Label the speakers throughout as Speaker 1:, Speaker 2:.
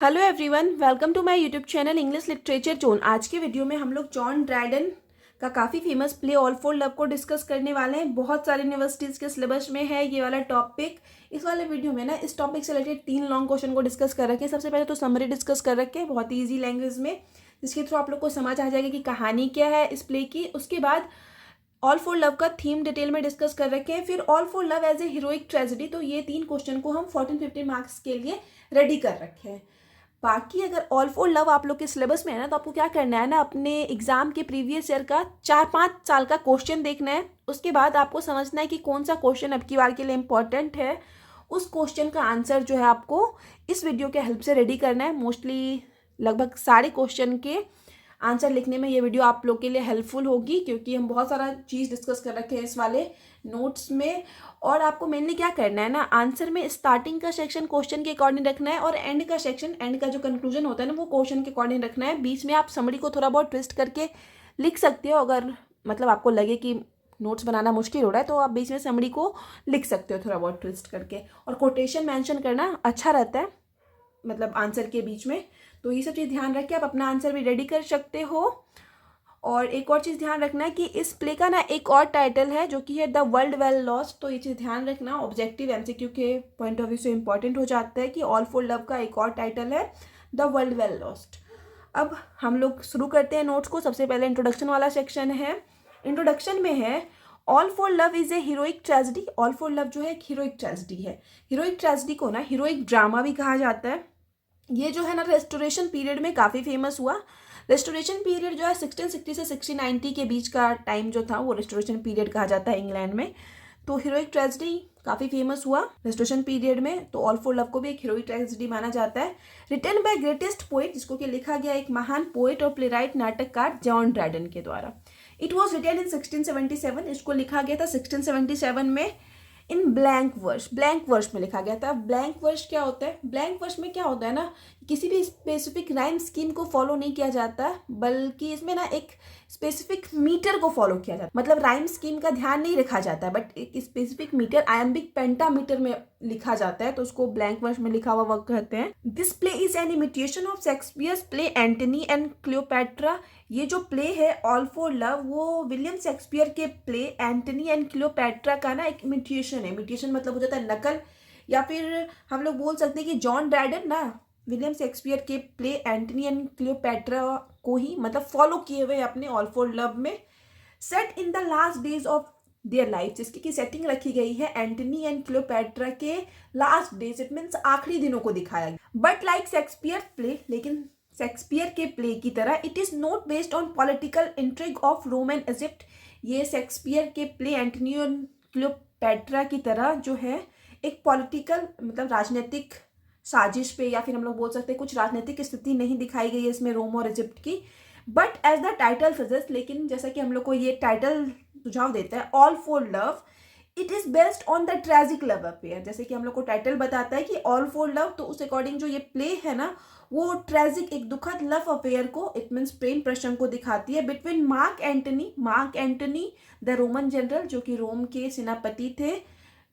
Speaker 1: Hello everyone, welcome to my YouTube channel English literature zone. आज के video में हम लोग जॉन ड्रायडन का काफ़ी famous play all for love को डिस्कस करने वाले हैं। बहुत सारे यूनिवर्सिटीज़ के सिलेबस में है ये वाला टॉपिक। इस वाले वीडियो में ना इस टॉपिक से रिलेटेड 3 लॉन्ग क्वेश्चन को डिस्कस कर रखे हैं। सबसे पहले तो समरी डिस्कस कर रखे हैं बहुत ही ईजी लैंग्वेज में, जिसके थ्रू आप लोग को समझ आ जाएगा कि कहानी क्या है इस प्ले की। उसके बाद ऑल फॉर लव का थीम डिटेल में डिस्कस कर रखे हैं। फिर all for love as a heroic tragedy, तो ये 3 क्वेश्चन को हम 14-15 मार्क्स के लिए रेडी कर रखे हैं। बाकी अगर ऑल फॉर लव आप लोग के सिलेबस में है ना, तो आपको क्या करना है ना, अपने एग्जाम के प्रीवियस ईयर का 4-5 साल का क्वेश्चन देखना है। उसके बाद आपको समझना है कि कौन सा क्वेश्चन अब की बार के लिए इम्पोर्टेंट है। उस क्वेश्चन का आंसर जो है आपको इस वीडियो के हेल्प से रेडी करना है। मोस्टली लगभग सारे क्वेश्चन के आंसर लिखने में ये वीडियो आप लोग के लिए हेल्पफुल होगी, क्योंकि हम बहुत सारा चीज़ डिस्कस कर रखे हैं इस वाले नोट्स में। और आपको मेनली क्या करना है ना, आंसर में स्टार्टिंग का सेक्शन क्वेश्चन के अकॉर्डिंग रखना है और एंड का सेक्शन, एंड का जो कंक्लूजन होता है ना, वो क्वेश्चन के अकॉर्डिंग रखना है। बीच में आप समरी को थोड़ा बहुत ट्विस्ट करके लिख सकते हो। अगर मतलब आपको लगे कि नोट्स बनाना मुश्किल हो रहा है तो आप बीच में समरी को लिख सकते हो थोड़ा बहुत ट्विस्ट करके। और कोटेशन मेंशन करना अच्छा रहता है मतलब आंसर के बीच में। तो ये सब चीज़ ध्यान रख के आप अपना आंसर भी रेडी कर सकते हो। और एक और चीज़ ध्यान रखना है कि इस प्ले का ना एक और टाइटल है जो कि है द वर्ल्ड वेल लॉस्ट। तो ये चीज़ ध्यान रखना, ऑब्जेक्टिव एमसीक्यू के पॉइंट ऑफ व्यू से इंपॉर्टेंट हो जाता है कि ऑल फॉर लव का एक और टाइटल है द वर्ल्ड वेल लॉस्ट। अब हम लोग शुरू करते हैं नोट्स को। सबसे पहले इंट्रोडक्शन वाला सेक्शन है। इंट्रोडक्शन में है all for love is a heroic tragedy. All for love जो है एक हीरोइक ट्रेजेडी है। हीरोइक ट्रेजेडी को ना हीरोइक ड्रामा भी कहा जाता है। ये जो है ना रेस्टोरेशन पीरियड में काफ़ी फेमस हुआ। रेस्टोरेशन पीरियड जो है 1660 से 1690 के बीच का टाइम जो था वो रेस्टोरेशन पीरियड कहा जाता है इंग्लैंड में। तो हीरोइक ट्रेजेडी काफ़ी फेमस हुआ रेस्टोरेशन पीरियड में, तो ऑल फॉर लव को भी एक हीरोइक ट्रेजेडी माना जाता है। रिटन बाय ग्रेटेस्ट पोएट, जिसको कि लिखा गया एक महान पोएट और प्लेराइट नाटककार जॉन ड्रायडन के द्वारा। इट वॉज रिटन इन 1677, इसको लिखा गया था 1677 में in blank verse. Blank verse में लिखा गया था। ब्लैंक वर्स क्या होता है? ब्लैंक वर्स में क्या होता है ना, किसी भी स्पेसिफिक राइम स्कीम को फॉलो नहीं किया जाता, बल्कि इसमें ना एक स्पेसिफिक मीटर को फॉलो किया जाता है। मतलब राइम स्कीम का ध्यान नहीं रखा जाता है, बट एक स्पेसिफिक मीटर आयम्बिक पेंटामीटर में लिखा जाता है, तो उसको ब्लैंक वर्स में लिखा हुआ वर्क कहते हैं। This play is an imitation of Shakespeare's play Antony and Cleopatra. ये जो प्ले है ऑल फॉर लव, वो विलियम शेक्सपियर के प्ले एंटनी एंड क्लियोपैट्रा का ना एक इमिटेशन है। इमिटेशन मतलब हो जाता है नकल, या फिर हम लोग बोल सकते हैं कि जॉन ड्रायडन ना विलियम शेक्सपियर के प्ले एंटनी एंड क्लियोपैट्रा को ही मतलब फॉलो किए हुए अपने ऑल फॉर लव में। Set in the last days of their life, जिसकी की सेटिंग रखी गई है एंटनी एंड क्लियोपैट्रा के लास्ट डेज, इट मीन्स आखिरी दिनों को दिखाया गया। बट लाइक शेक्सपियर प्ले, लेकिन शेक्सपियर के प्ले की तरह it is not based on political intrigue of Rome and Egypt. ये शेक्सपियर के प्ले एंटनी एंड क्लियोपैट्रा की तरह जो है एक पॉलिटिकल मतलब राजनीतिक साजिश पे, या फिर हम लोग बोल सकते हैं कुछ राजनीतिक स्थिति नहीं दिखाई गई है इसमें रोम और इजिप्ट की। But as the title suggest, लेकिन जैसा कि हम लोग को ये टाइटल सुझाव देता है all for love, it is based on the tragic love affair. जैसे कि हम लोग को टाइटल बताता है कि ऑल फॉर लव, तो उस अकॉर्डिंग जो ये प्ले है ना, वो ट्रेजिक एक दुखद लव अफेयर को, इट मीन्स प्रेम प्रसंग को दिखाती है between mark Antony the Roman general, जो कि रोम के सेनापति थे।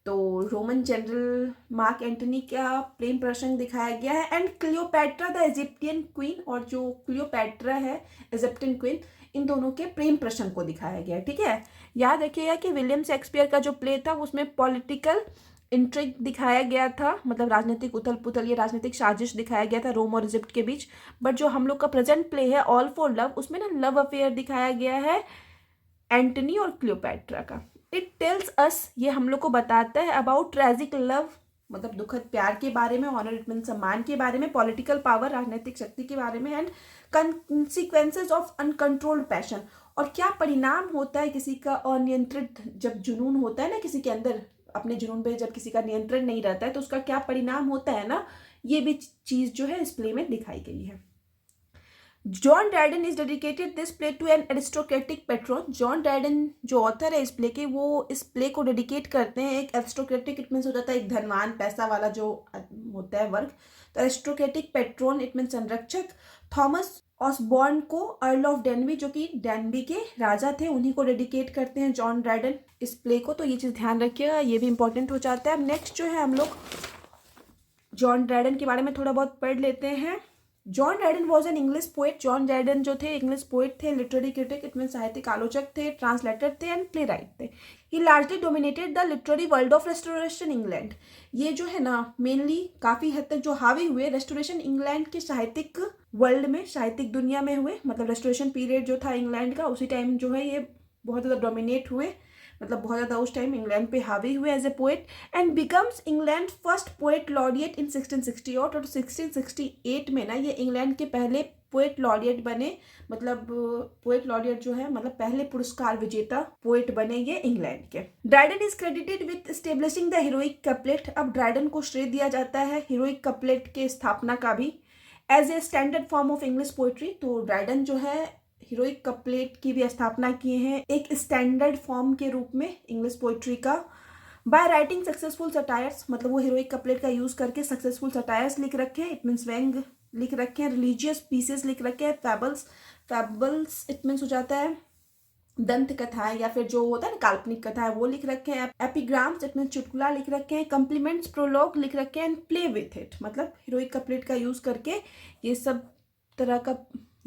Speaker 1: तो रोमन जनरल मार्क एंटनी का प्रेम प्रसंग दिखाया गया है। And Cleopatra the Egyptian queen, और जो क्लियोपैट्रा है इजिप्टियन क्वीन, इन दोनों के प्रेम प्रसंग को दिखाया गया है। ठीक है, याद रखिएगा कि विलियम शेक्सपियर का जो प्ले था उसमें पॉलिटिकल इंट्रिग दिखाया गया था, मतलब राजनीतिक उथल पुथल, ये राजनीतिक साजिश दिखाया गया था रोम और इजिप्ट के बीच। बट जो हम लोग का प्रेजेंट प्ले है ऑल फॉर लव, उसमें ना लव अफेयर दिखाया गया है एंटनी और क्लियोपैट्रा का। इट टेल्स अस, ये हम लोग को बताता है अबाउट ट्रेजिक लव, मतलब दुखद प्यार के बारे में, ऑनर इट मीन सम्मान के बारे में, पॉलिटिकल पावर राजनीतिक शक्ति के बारे में, and consequences of uncontrolled passion, और क्या परिणाम होता है किसी का अनियंत्रित जब जुनून होता है ना किसी के अंदर, अपने जुनून पे जब किसी का नियंत्रण नहीं रहता है तो उसका क्या परिणाम होता है ना, ये भी चीज़ जो है इस प्ले में दिखाई गई है। John Dryden is dedicated this play to an aristocratic patron. John Dryden जो ऑथर है इस प्ले के, वो इस प्ले को डेडिकेट करते हैं एक एरिस्टोक्रेटिक, इट मीन्स हो जाता है एक धनवान पैसा वाला जो होता है वर्ग। तो एरिस्टोक्रेटिक पेट्रोन इट मीन्स संरक्षक, थॉमस ऑसबॉर्न को, अर्ल ऑफ डेनबी, जो कि डेनबी के राजा थे, उन्हीं को डेडिकेट करते हैं जॉन ड्रायडन इस प्ले को। तो ये चीज़ ध्यान रखिएगा, ये भी इंपॉर्टेंट हो जाता है। अब नेक्स्ट जो है हम लोग जॉन ड्राइडन के बारे में थोड़ा बहुत पढ़ लेते हैं। John Dryden was an English poet. John Dryden जो थे इंग्लिश पोएट थे, लिटरेरी क्रिटिक इट मीन साहित्यिक आलोचक थे, ट्रांसलेटर थे एंड प्ले राइट थे। He largely dominated the literary world of restoration England. ये जो है ना मेनली काफ़ी हद तक जो हावी हुए रेस्टोरेशन इंग्लैंड के साहित्यिक वर्ल्ड में, साहित्यिक दुनिया में हुए, मतलब रेस्टोरेशन पीरियड जो था इंग्लैंड का, उसी टाइम जो है ये बहुत ज़्यादा डोमिनेट हुए, मतलब बहुत ज़्यादा उस टाइम इंग्लैंड पे हावी हुए as a poet and becomes England first poet laureate in 1668। और 1668 में ना ये इंग्लैंड के पहले पोएट लॉरिएट बने, मतलब पोएट लॉरिएट जो है मतलब पहले पुरस्कार विजेता पोएट बने ये इंग्लैंड के। Dryden is credited with establishing the heroic couplet. अब ड्राइडन को श्रेय दिया जाता है हीरोइक कपलेट के स्थापना का भी as a standard form of English poetry. तो ड्राइडन जो है हीरोइक कपलेट की भी स्थापना किए हैं एक स्टैंडर्ड फॉर्म के रूप में इंग्लिश पोइट्री का। बाय राइटिंग सक्सेसफुल सटायर्स, मतलब वो हीरोइक कपलेट का यूज करके सक्सेसफुल सटायर्स लिख रखे हैं, इट मीन्स व्यंग लिख रखे हैं, रिलीजियस पीसेस लिख रखे हैं, फैबल्स इट मीन्स हो जाता है दंत कथाएं या फिर जो होता है ना काल्पनिक कथा है वो लिख रखे हैं, एपिग्राम्स इट मीन्स चुटकुला लिख रखे हैं, कम्प्लीमेंट्स प्रोलॉग लिख रखे हैं एंड प्ले विथ इट, मतलब हीरोइक कपलेट का यूज करके ये सब तरह का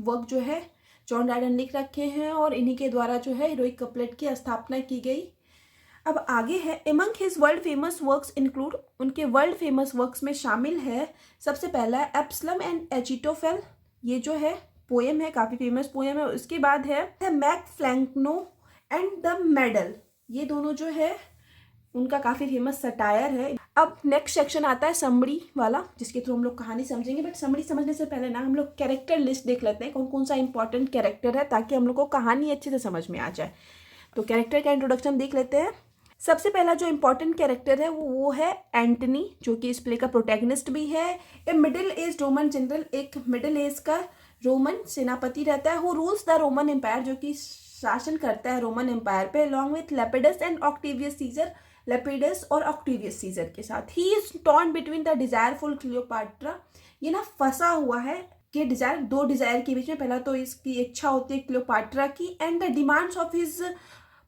Speaker 1: वर्क जो है जॉन ड्राइडन लिख रखे हैं और इन्हीं के द्वारा जो है हीरोइक कपलेट की स्थापना की गई। अब आगे है among his world famous works include, उनके वर्ल्ड फेमस वर्क्स में शामिल है सबसे पहला है एप्सलम एंड एचिटोफेल, ये जो है पोएम है, काफ़ी फेमस पोएम है। उसके बाद है मैक फ्लैंकनो एंड द मेडल, ये दोनों जो है उनका काफ़ी फेमस सटायर है। अब नेक्स्ट सेक्शन आता है समरी वाला, जिसके थ्रू हम लोग कहानी समझेंगे, बट समरी समझने से पहले ना हम लोग कैरेक्टर लिस्ट देख लेते हैं, कौन कौन सा इंपॉर्टेंट कैरेक्टर है, ताकि हम लोग को कहानी अच्छे से समझ में आ जाए। तो कैरेक्टर का इंट्रोडक्शन देख लेते हैं। सबसे पहला जो इंपॉर्टेंट कैरेक्टर है वो है एंटनी, जो कि इस प्ले का प्रोटैगनिस्ट भी है। A middle age Roman general, एक मिडिल एज का रोमन सेनापति रहता है, who rules the Roman empire, जो कि शासन करता है रोमन एम्पायर पे, along with Lepidus and Octavius Caesar, Lepidus और ऑक्टेवियस सीजर के साथ। He is torn between the desireful Cleopatra, ये ना फंसा हुआ है कि डिजायर, दो डिजायर के बीच में। पहला तो इसकी इच्छा होती है क्लियोपाट्रा की and the demands of his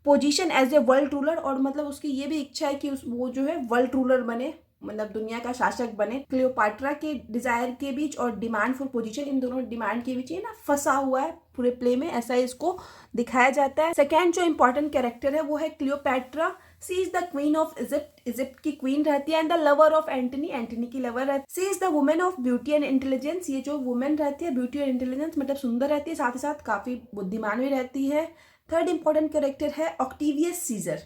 Speaker 1: position as a world ruler, और मतलब उसकी ये भी इच्छा है कि वो जो है वर्ल्ड रूलर बने, मतलब दुनिया का शासक बने। क्लियोपाट्रा के डिजायर के बीच और डिमांड फॉर पोजीशन, इन दोनों डिमांड के बीच ये ना फंसा हुआ है पूरे प्ले में, ऐसा इसको दिखाया जाता है। सेकेंड जो इंपॉर्टेंट कैरेक्टर है वो है Cleopatra. She is the queen of Egypt, Egypt की क्वीन रहती है, and the lover of Antony, Antony की लवर रहती है। She is the woman of beauty and intelligence, ये जो वुमेन रहती है ब्यूटी और इंटेलिजेंस मतलब सुंदर रहती है, साथ ही साथ काफी बुद्धिमान भी रहती है। थर्ड इंपॉर्टेंट कैरेक्टर है Octavius Caesar,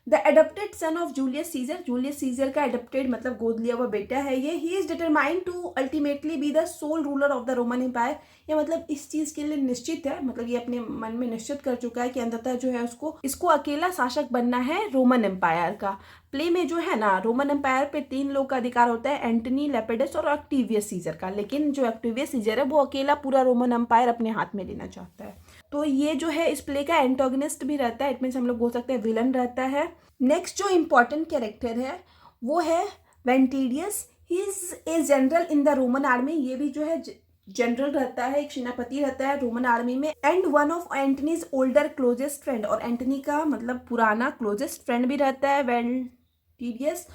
Speaker 1: the adopted son of Julius Caesar, Julius Caesar का एडप्टेड मतलब गोद लिया हुआ बेटा है ये। He is determined to ultimately be the sole ruler of the Roman empire, ये मतलब इस चीज के लिए निश्चित है, मतलब ये अपने मन में निश्चित कर चुका है कि अंततः जो है इसको अकेला शासक बनना है रोमन एम्पायर का। प्ले में जो है ना रोमन एम्पायर पे 3 लोग का अधिकार होता है, एंटनी, लेपिडस और ऑक्टेवियस सीजर का, लेकिन जो ऑक्टेवियस सीजर है वो अकेला पूरा रोमन एम्पायर अपने हाथ में लेना चाहता है। तो ये जो है इस प्ले का एंटोगनिस्ट भी रहता है, इट मीन्स हम लोग बोल सकते हैं विलन रहता है। नेक्स्ट जो इंपॉर्टेंट कैरेक्टर है वो है Ventidius, he is a general in the Roman army, ये भी जो है जनरल रहता है, एक सेनापति रहता है रोमन आर्मी में, and one of Antony's older closest friend, और एंटनी का मतलब पुराना क्लोजेस्ट फ्रेंड भी रहता है वेंटिडियस।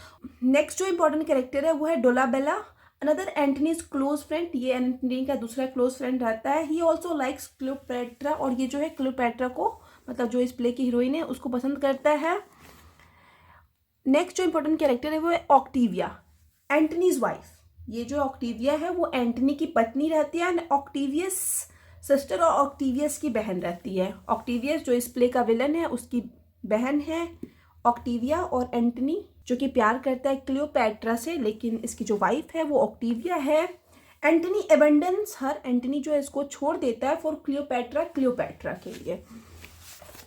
Speaker 1: नेक्स्ट जो इंपॉर्टेंट कैरेक्टर है वो है Dolabella, another Antony's close friend, ये एंटनी का दूसरा क्लोज फ्रेंड रहता है। ही ऑल्सो लाइक्स क्लियोपैट्रा, और ये जो है क्लियोपैट्रा को मतलब जो इस प्ले की हीरोइन है उसको पसंद करता है। नेक्स्ट जो इंपॉर्टेंट कैरेक्टर है वो है ऑक्टेविया, एंटनीज वाइफ, ये जो ऑक्टेविया है वो एंटनी की पत्नी रहती है, एंड ऑक्टेवियस सिस्टर और ऑक्टेवियस की बहन रहती है। ऑक्टेवियस जो इस प्ले का विलन है उसकी बहन है ऑक्टेविया, और एंटनी जो कि प्यार करता है क्लियोपैट्रा से, लेकिन इसकी जो वाइफ है वो ऑक्टेविया है। एंटनी एबंडन्स हर, एंटनी जो है इसको छोड़ देता है फॉर क्लियोपैट्रा, क्लियोपैट्रा के लिए।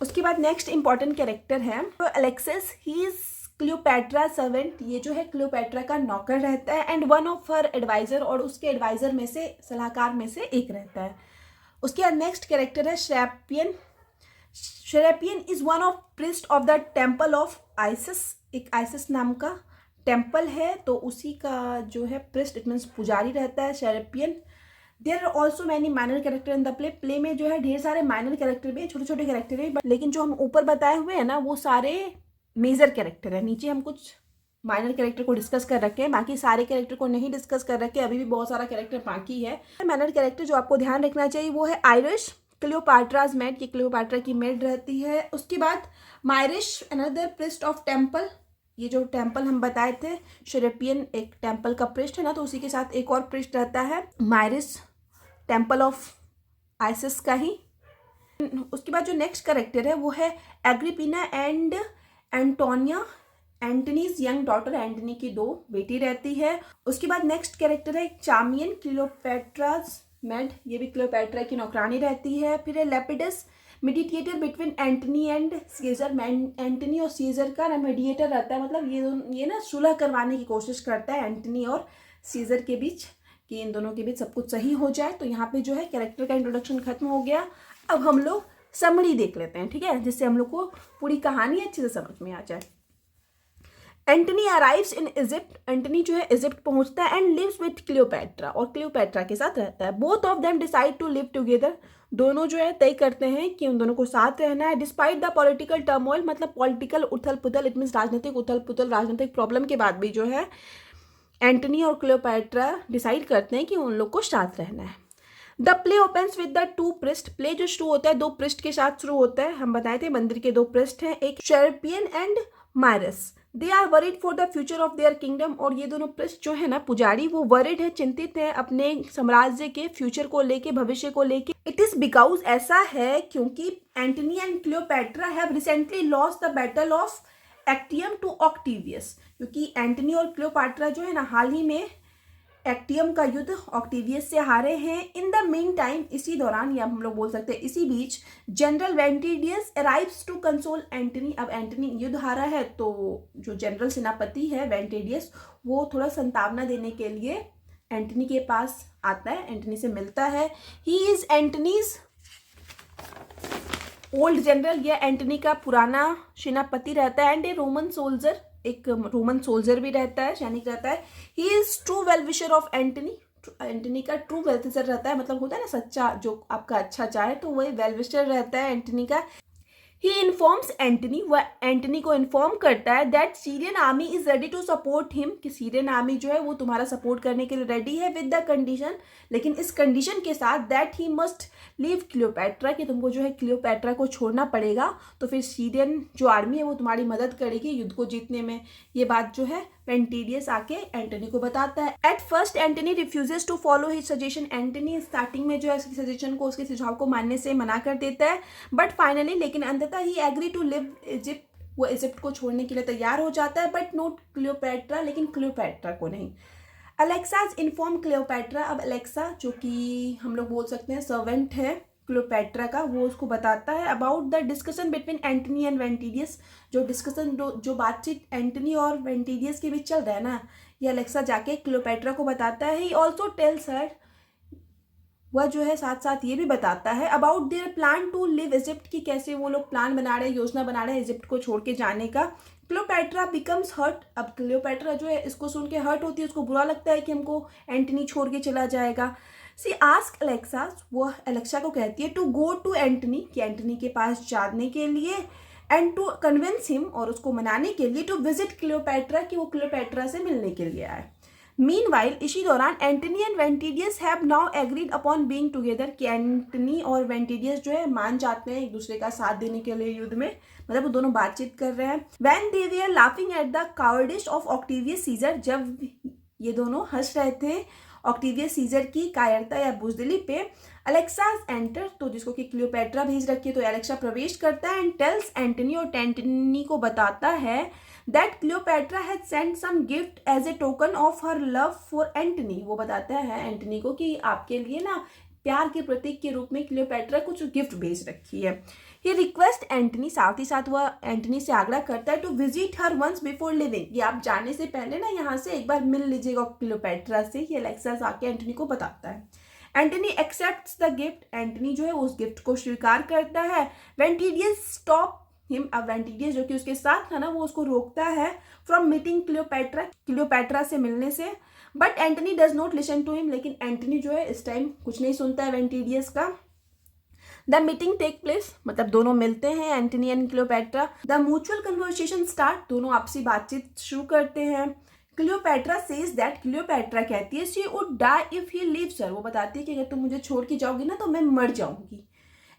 Speaker 1: उसके बाद नेक्स्ट इंपॉर्टेंट कैरेक्टर है तो Alexas, he is Cleopatra servant, ये जो है क्लियोपैट्रा का नौकर रहता है, and one of her adviser, और उसके एडवाइजर में से, सलाहकार में से एक रहता है। उसके बाद नेक्स्ट कैरेक्टर है Serapion. Serapion is one of priest of the temple of Isis, एक आइसिस नाम का टेम्पल है तो उसी का जो है प्रिस्ट इट मीन्स पुजारी रहता है Serapion. There are also many minor character in the play, play में जो है ढेर सारे माइनर कैरेक्टर भी, छोटे छोटे कैरेक्टर भी, लेकिन जो हम ऊपर बताए हुए हैं ना वो सारे मेजर कैरेक्टर है। नीचे हम कुछ माइनर कैरेक्टर को डिस्कस कर रखे हैं, बाकी सारे कैरेक्टर को नहीं डिस्कस कर रखे, अभी भी बहुत सारा कैरेक्टर बाकी है। माइनर कैरेक्टर जो आपको ध्यान रखना चाहिए वो है आयरिश, क्लियोपाट्राज मेड, ये क्लियोपाट्रा की मेड रहती है। उसके बाद मायरिश, अनदर प्रिस्ट ऑफ टेम्पल, ये जो टेम्पल हम बताए थे शेरेपियन एक टेम्पल का पृष्ठ है ना, तो उसी के साथ एक और पृष्ठ रहता है मायरिस, टेम्पल ऑफ आइसिस का ही। उसके बाद जो नेक्स्ट कैरेक्टर है वो है Agrippina and Antonia, Antony's young daughter, Antony की 2 बेटी रहती है। उसके बाद नेक्स्ट कैरेक्टर है चामियन, क्लियोपेट्राज मेड, ये भी क्लियोपेट्रा की नौकरानी रहती है। फिर है Lepidus, mediator between Antony and Caesar, Antony और सीजर का ना मीडिएटर रहता है, मतलब ये ना सुलह करवाने की कोशिश करता है एंटनी और सीजर के बीच, कि इन दोनों के बीच सब कुछ सही हो जाए। तो यहाँ पे जो है कैरेक्टर का इंट्रोडक्शन खत्म हो गया। अब हम लोग समरी देख लेते हैं, ठीक है, जिससे हम लोग को पूरी कहानी अच्छे से समझ में आ जाए। Antony arrives in Egypt, Antony जो है इजिप्ट पहुंचता है एंड लिव्स विथ क्लियोपेट्रा, और क्लियोपेट्रा के साथ रहता है। Both of them decide to live together, दोनों जो है तय करते हैं कि उन दोनों को साथ रहना है। डिस्पाइट द पॉलिटिकल टर्मोइल, मतलब पॉलिटिकल उथल पुथल, इट मीन्स राजनीतिक उथल पुथल, राजनीतिक प्रॉब्लम के बाद भी जो है एंटनी और क्लियोपेट्रा डिसाइड करते हैं कि उन लोग को साथ रहना है। The play opens with the 2 पृष्ठ, प्ले जो शुरू होता है 2 पृष्ठ के साथ शुरू होता है। हम बताए थे मंदिर के 2 पृष्ठ हैं, एक Serapion and Myris. They are worried for the future of their kingdom, और ये दोनों पृष्ठ जो है ना पुजारी, वो वरीड है, चिंतित है अपने साम्राज्य के फ्यूचर को लेके, भविष्य को लेके। इट इज बिकॉज, ऐसा है क्योंकि Antony and Cleopatra have recently lost the battle of Actium to Octavius, क्योंकि एंटनी और क्लियोपेट्रा जो है ना हाल ही में एक्टियम का युद्ध ऑक्टिवियस से हारे हैं। इन द मीन टाइम, इसी दौरान, या हम लोग बोल सकते हैं इसी बीच, general Ventidius arrives to console Antony. अब एंटनी युद्ध हारा है तो जो जनरल सेनापति है वेंटिडियस, वो थोड़ा संतावना देने के लिए एंटनी के पास आता है, एंटनी से मिलता है। He is Antony's old general, यह एंटनी का पुराना सेनापति रहता है, एंड ए रोमन सोल्जर, एक रोमन सोल्जर भी रहता है, सैनिक रहता है। He is true well wisher of Antony, Antony का ट्रू वेल विशर रहता है, मतलब होता है ना सच्चा, जो आपका अच्छा चाहे, तो वही वेल विशर रहता है एंटनी का। ही इन्फॉर्म्स एंटनी, वह एंटनी को इन्फॉर्म करता है that Syrian army is ready to support him, कि सीरियन आर्मी जो है वो तुम्हारा सपोर्ट करने के लिए रेडी है, विद द कंडीशन, लेकिन इस कंडीशन के साथ that he must leave Cleopatra, कि तुमको जो है क्लियोपेट्रा को छोड़ना पड़ेगा, तो फिर सीरियन जो आर्मी है वो तुम्हारी मदद करेगी युद्ध को जीतने में। ये बात जो है वेंटिडियस आके एंटनी को बताता है। At first Antony refuses to follow his suggestion, Antony starting में जो है उसके सजेशन को, उसके सुझाव को मानने से मना कर देता है, बट फाइनली, लेकिन अंततः ही एग्री टू लिव इजिप्ट, वो इजिप्ट को छोड़ने के लिए तैयार हो जाता है, बट नॉट क्लियोपेट्रा, लेकिन क्लियोपेट्रा को नहीं। अलेक्साज इन्फॉर्म क्लियोपेट्रा, अब अलेक्सा जो कि हम लोग बोल सकते हैं सर्वेंट है क्लियोपेट्रा का, वो उसको बताता है about the discussion between Antony and Ventidius, जो डिस्कशन जो बातचीत एंटनी और वेंटिडियस के बीच चल रहा है ना, ये अलेक्सा जाके क्लियोपेट्रा को बताता है। ही ऑल्सो टेल्स हर, वह जो है साथ साथ ये भी बताता है about their plan to leave Egypt, की कैसे वो लोग प्लान बना रहे हैं, योजना बना रहे हैं इजिप्ट को छोड़ के जाने का। क्लियोपेट्रा बिकम्स हर्ट, अब क्लियोपेट्रा जो है इसको सुन के हर्ट होती है, उसको बुरा लगता है कि हमको एंटनी छोड़ के चला जाएगा। सी आस्क अलेक्सा, वो अलेक्सा को कहती है टू गो टू एंटनी, कि एंटनी के पास जाने के लिए, एंड टू कन्विंस हिम, और उसको मनाने के लिए, टू विजिट क्लियोपेट्रा, कि वो क्लियोपेट्रा से मिलने के लिए आए। मीनवाइल, इसी दौरान Antony and Ventidius have now agreed upon being together, कि एंटनी और वेंटिडियस जो है मान जाते हैं एक दूसरे का साथ देने के लिए युद्ध में, मतलब वो दोनों बातचीत कर रहे हैं। When they were laughing at the cowardish of Octavius Caesar, जब ये दोनों हंस रहे थे ऑक्टिवियस सीजर की कायरता या बुजदिली पे, अलेक्सा एंटर, तो जिसको कि क्लियोपेट्रा भेज रखी है, तो अलेक्सा प्रवेश करता है, एंड टेल्स एंटनी, और एंटनी को बताता है that Cleopatra has sent some gift as a token of her love for Antony, वो बताता है एंटनी को कि आपके लिए ना प्यार के प्रतीक के रूप में क्लियोपेट्रा कुछ गिफ्ट भेज रखी है। ही रिक्वेस्ट एंटनी, साथ ही साथ वह एंटनी से आग्रह करता है to visit her once before leaving, कि आप जाने से पहले ना यहाँ से एक बार मिल लीजिएगा क्लियोपेट्रा से, ये अलेक्सा आके एंटनी को बताता है। Antony accepts the gift, Antony जो है उस गिफ्ट को स्वीकार करता है। वेंटिडियस स्टॉप हिम, अब वेंटिडियस जो कि उसके साथ था ना, वो उसको रोकता है फ्रॉम मीटिंग क्लियोपेट्रा, क्लियोपेट्रा से मिलने से, but Antony does not listen to him, लेकिन एंटनी जो है इस टाइम कुछ नहीं सुनता है वेंटिडियस का। द मीटिंग टेक प्लेस, मतलब दोनों मिलते हैं, Antony and Cleopatra. The mutual conversation start, दोनों आपसी बातचीत शुरू करते हैं। क्लियोपैट्रा सेज दैट, क्लियोपैट्रा कहती है she would die if he leaves her, वो बताती है कि अगर तुम मुझे छोड़ के जाओगी ना तो मैं मर जाऊंगी।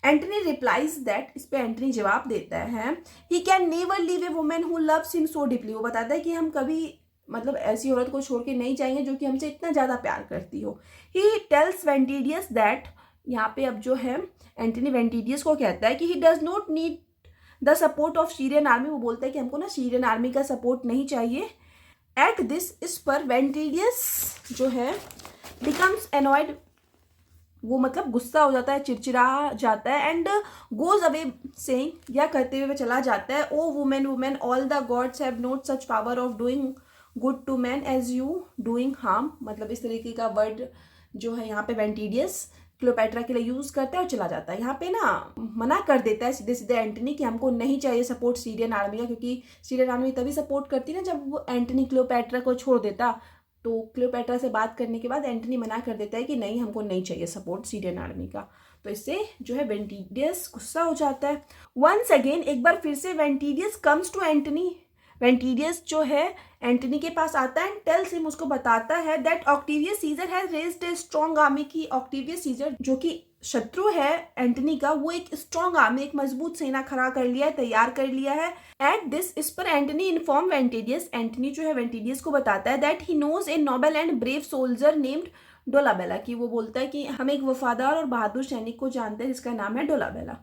Speaker 1: एंटनी रिप्लाइज दैट, इस पे एंटनी जवाब देता है he can never leave A women who loves him so deeply, वो बताता है कि हम कभी मतलब ऐसी औरत को छोड़ के नहीं जाएंगे जो कि हमसे इतना ज़्यादा प्यार करती हो। ही टेल्स वेंटिडियस दैट, यहाँ पे अब जो है एंटनी वेंटिडियस को कहता है कि he does not need the support of Syrian army, वो बोलता है कि हमको ना सीरियन आर्मी का सपोर्ट नहीं चाहिए। एट दिस, इस पर वेंटिडियस जो है बिकम्स एनॉयड, वो मतलब गुस्सा हो जाता है, चिड़चिड़ा जाता है, एंड गोज अवे सेइंग, या कहते हुए चला जाता है, oh woman woman all the gods have not such power of doing good to man as you doing harm, मतलब इस तरीके का वर्ड जो है यहाँ पे वेंटिडियस क्लियोपैट्रा के लिए यूज करता है और चला जाता है। यहाँ पे ना मना कर देता है सीधे सीधे एंटनी कि हमको नहीं चाहिए सपोर्ट सीरियन आर्मी का, क्योंकि सीरियन आर्मी तभी सपोर्ट करती ना जब वो एंटनी क्लियोपैट्रा को छोड़ देता। तो क्लियोपैट्रा से बात करने के बाद एंटनी मना कर देता है कि नहीं, हमको नहीं चाहिए सपोर्ट सीरियन आर्मी का। तो इससे जो है वेंटिडियस गुस्सा हो जाता है। वंस अगेन, एक बार फिर से वेंटिडियस कम्स टू एंटनी, वेंटिडियस जो है एंटनी के पास आता है एंड टेल्स हिम, उसको बताता है that Octavius Caesar has raised a strong army, की ऑक्टेवियस सीजर जो कि शत्रु है एंटनी का, वो एक स्ट्रॉन्ग आर्मी, एक मजबूत सेना खड़ा कर लिया है, तैयार कर लिया है। एट दिस, इस पर एंटनी इन्फॉर्म वेंटिडियस, एंटनी जो है वेंटिडियस को बताता है that he knows a noble and brave soldier named Dolabella, की वो बोलता है कि हम एक वफादार और बहादुर सैनिक को जानते हैं जिसका नाम है Dolabella.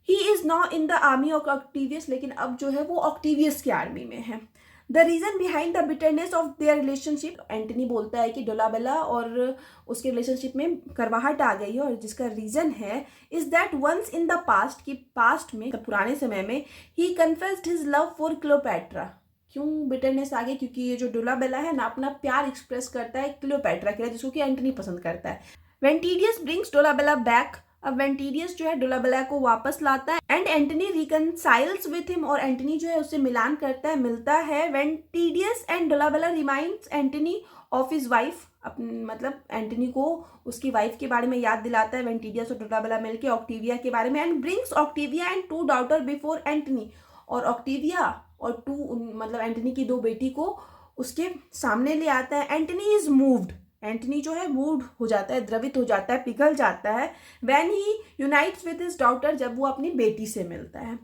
Speaker 1: He is now in the army of Octavius, लेकिन अब जो है वो ऑक्टेवियस की आर्मी में है। The reason behind the bitterness of their relationship, Antony बोलता है कि डोलाबेला और उसके रिलेशनशिप में करवाहट आ गई है, और जिसका रीजन है is that once in the past, की पास्ट में पुराने समय में he confessed his love for Cleopatra. क्यों बिटरनेस आ गई? क्योंकि ये जो डोलाबेला है ना अपना प्यार एक्सप्रेस करता है क्लियोपैट्रा के लिए, जिसको कि एंटनी पसंद करता है। वेंटिडियस ब्रिंग्स डोलाबेला बैक, अब वेंटिडियस जो है डोलाबेला को वापस लाता है and Antony reconciles with him, और एंटनी जो है उससे मिलान करता है, मिलता है। Ventidius and Dolabella reminds Antony of his wife, मतलब एंटनी को उसकी वाइफ के बारे में याद दिलाता है वेंटिडियस और डोलाबेला मिलकर ऑक्टेविया के बारे में, and brings Octavia and 2 daughter before Antony, और ऑक्टेविया और 2 मतलब एंटनी की 2 बेटी को उसके सामने ले आता है। एंटनी इज मूव्ड, एंटनी जो है मूड हो जाता है, द्रवित हो जाता है, पिघल जाता है। When he unites with his daughter, जब वो अपनी बेटी से मिलता है।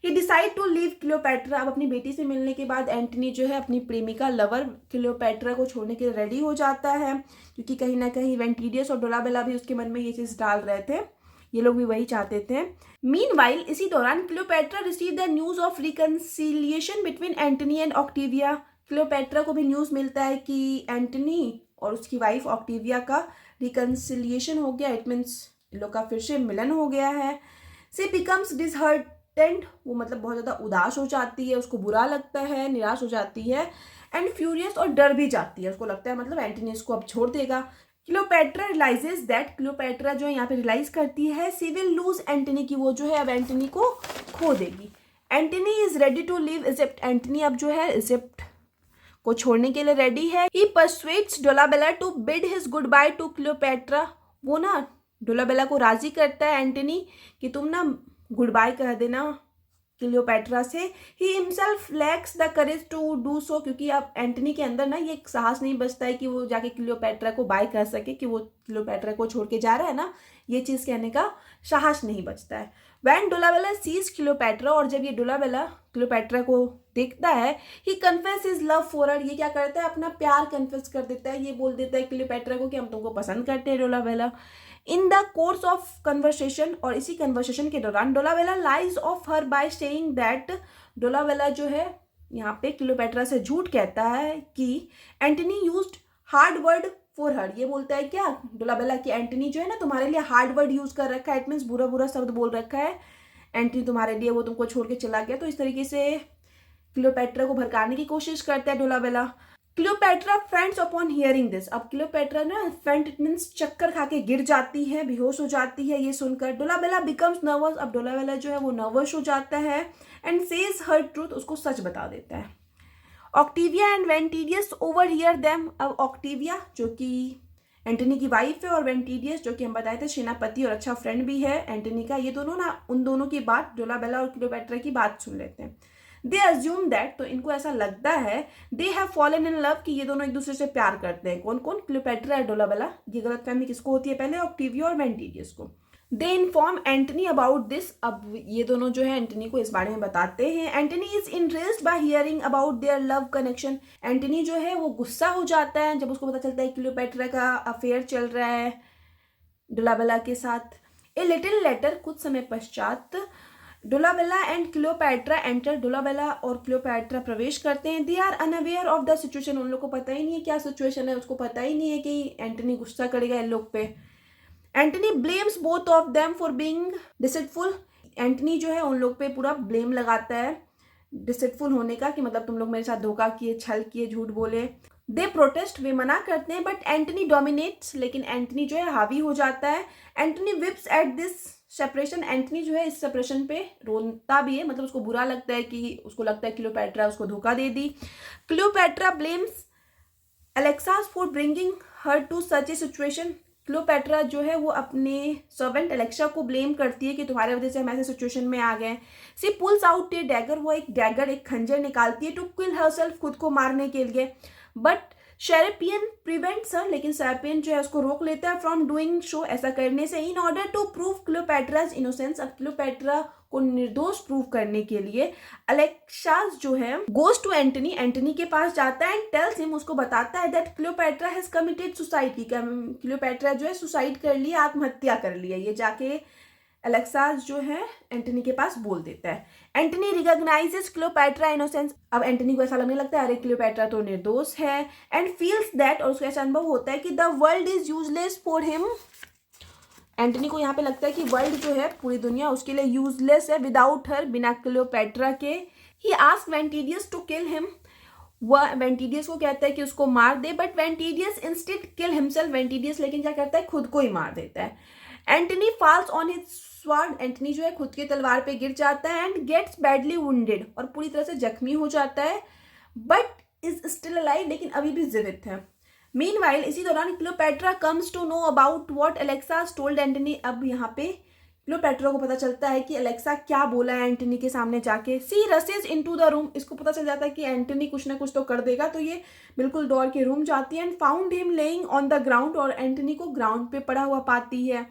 Speaker 1: ही डिसाइड टू लीव क्लियोपैट्रा, अब अपनी बेटी से मिलने के बाद एंटनी जो है अपनी प्रेमिका लवर क्लियोपैट्रा को छोड़ने के लिए रेडी हो जाता है, क्योंकि कहीं ना कहीं वेंटिडियस और डोलाबेला भी उसके मन में ये चीज़ डाल रहे थे, ये लोग भी वही चाहते थे। मीनवाइल, इसी दौरान Cleopatra receive the news of reconciliation between Antony and Octavia, Cleopatra को भी न्यूज़ मिलता है कि एंटनी और उसकी वाइफ ऑक्टेविया का रिकन्सिलिएशन हो गया, इट मीन्स इन लोग का फिर से मिलन हो गया है। सी बिकम्स डिसहर्टेंड, वो मतलब बहुत ज़्यादा उदास हो जाती है, उसको बुरा लगता है, निराश हो जाती है। एंड फ्यूरियस, और डर भी जाती है, उसको लगता है मतलब एंटनी इसको अब छोड़ देगा। क्लियोपैट्रा रियलाइजेस दैट, क्लियोपैट्रा जो है यहाँ पे रियलाइज करती है सी विल लूज एंटनी, की वो जो है अब एंटनी को खो देगी। Antony is ready to leave Egypt, Antony अब जो है इजिप्ट को छोड़ने के लिए रेडी है। He persuades Dolabella to bid his goodbye to Cleopatra, वो ना डोलाबेला को राजी करता है एंटनी कि तुम ना गुड बाय कह देना क्लियोपैट्रा से। He himself lacks the courage to do so, क्योंकि अब एंटनी के अंदर ना ये साहस नहीं बचता है कि वो जाके क्लियोपैट्रा को बाय कर सके, कि वो क्लियोपैट्रा को छोड़ के जा रहा है ना, ये चीज़ कहने का साहस नहीं बचता है। वैन डोलाबेला सीज क्लियोपैट्रा, और जब ये डोलाबेला क्लियोपैट्रा को देखता है, he confess his love for her, ये क्या करता है अपना प्यार कन्फेस कर देता है, ये बोल देता है क्लियोपैट्रा को कि हम तुमको पसंद करते हैं Dolabella. In the course of conversation, और इसी कन्वर्सेशन के दौरान Dolabella lies of her by saying that, Dolabella जो है यहाँ पे क्लियोपैट्रा से झूठ कहता है कि Antony used hard word for her, ये बोलता है क्या डोलाबेला कि एंटनी जो है ना तुम्हारे लिए हार्ड वर्ड यूज कर रखा है, इट मीन्स बुरा बुरा शब्द बोल रखा है एंटनी तुम्हारे लिए, वो तुमको छोड़ के चला गया। तो इस तरीके से क्लियोपैट्रा को भड़काने की कोशिश करता है Dolabella. Cleopatra faints upon hearing this, अब क्लियोपैट्रा ना फेंट इट मीन्स चक्कर खा के गिर जाती है, बेहोश हो जाती है ये सुनकर। डोलाबेला बिकम्स नर्वस, अब डोलाबेला जो है वो नर्वस हो जाता है एंड सेज हर ट्रूथ, उसको सच बता देता है। Octavia and Ventidius overhear them, अब ऑक्टेविया जो कि एंटनी की वाइफ है, और वेंटिडियस जो कि हम बताए थे सेनापति और अच्छा फ्रेंड भी है एंटनी का। ये दोनों ना उन दोनों की बात, डोलाबेला और क्लियोपेट्रा की बात सुन लेते हैं। दे अज्यूम दैट, तो इनको ऐसा लगता है, they have fallen in love, कि ये दोनों एक दूसरे से प्यार करते हैं। कौन कौन? क्लियोपेट्रा और डोलाबेला। ये गलतफहमी किसको होती है? पहले ऑक्टेविया और वेंटिडियस को। They inform Antony about this, अब ये दोनों जो है एंटनी को इस बारे में बताते हैं। Antony is interested by hearing about their love connection. Antony जो है वो गुस्सा हो जाता है जब उसको पता चलता है क्लियोपेट्रा का अफेयर चल रहा है डोलाबेला के साथ। ए लिटिल लेटर, कुछ समय पश्चात, Dolabella and Cleopatra enter, Dolabella और क्लियोपेट्रा प्रवेश करते हैं। They are unaware of the situation, उन लोग को पता ही नहीं है क्या सिचुएशन है, उसको पता ही नहीं है कि एंटनी गुस्सा करेगा इन लोग पे। Antony blames both of them for being deceitful, Antony जो है उन लोग पे पूरा ब्लेम लगाता है डिसीटफुल होने का, कि मतलब तुम लोग मेरे साथ धोखा किए, छल किए, झूठ बोले। दे प्रोटेस्ट, वे मना करते हैं, बट एंटनी डोमिनेट्स, लेकिन एंटनी जो है हावी हो जाता है। Antony chips at this separation, Antony जो है इस सेपरेशन पे रोता भी है, मतलब उसको बुरा लगता है कि उसको लगता है क्लियोपेट्रा उसको धोखा दे दी। Cleopatra blames Alexas for bringing her to such a situation, Cleopatra जो है वो अपने सर्वेंट अलेक्सा को ब्लेम करती है कि तुम्हारे वजह से हम ऐसे सिचुएशन में आ गए। सी पुल्स आउट ए डैगर, वो एक डैगर, एक खंजर निकालती है टू किल हरसेल्फ, खुद को मारने के लिए। बट शेरेपियन प्रिवेंट्स हर, लेकिन शेरेपियन जो है उसको रोक लेता है फ्रॉम डूइंग शो, ऐसा करने से, in order to prove Cleopatra's innocence. अब क्लियोपेट्रा को निर्दोष प्रूव करने के लिए अलेक्सास जो है गोज टू एंटनी, एंटनी के पास जाता है एंड टेल्स हिम, उसको बताता है that Cleopatra has committed suicide, की क्लियोपेट्रा जो है सुसाइड कर लिया, आत्महत्या कर लिया। ये जाके अलेक्सास जो है एंटनी के पास बोल देता है। एंटनी रिकॉग्नाइजेस क्लियोपेट्रा इनोसेंस, अब एंटनी को ऐसा लगने लगता है अरे क्लियोपेट्रा तो निर्दोष है, एंड फील्स दैट, और उसको ऐसा अनुभव होता है कि the world is useless for him. Antony को यहाँ पे लगता है कि वर्ल्ड जो है, पूरी दुनिया उसके लिए यूजलेस है विदाउट हर, बिना क्लियोपेट्रा के। He ask वेंटिडियस to kill him, वह वेंटिडियस को कहता है कि उसको मार दे, बट वेंटिडियस इंस्टेड किल हिमसेल्फ, वेंटिडियस लेकिन क्या करता है, खुद को ही मार देता है। Antony falls on his sword, Antony जो है खुद की तलवार पे गिर जाता है एंड गेट्स बैडली वुंडेड, और पूरी तरह से जख्मी हो जाता है, बट इज स्टिल अलाइव, लेकिन अभी भी जीवित है। मीनवाइल, इसी दौरान Cleopatra comes to know about what Alexas told Antony, अब यहाँ पे क्लियोपेट्रा को पता चलता है कि अलेक्सा क्या बोला है एंटनी के सामने जाके। सी रसेज इनटू द रूम, इसको पता चल जाता है कि एंटनी कुछ ना कुछ तो कर देगा, तो ये बिल्कुल दौड़ के रूम जाती है and found him lying on the ground, और एंटनी को ग्राउंड पे पड़ा हुआ पाती है।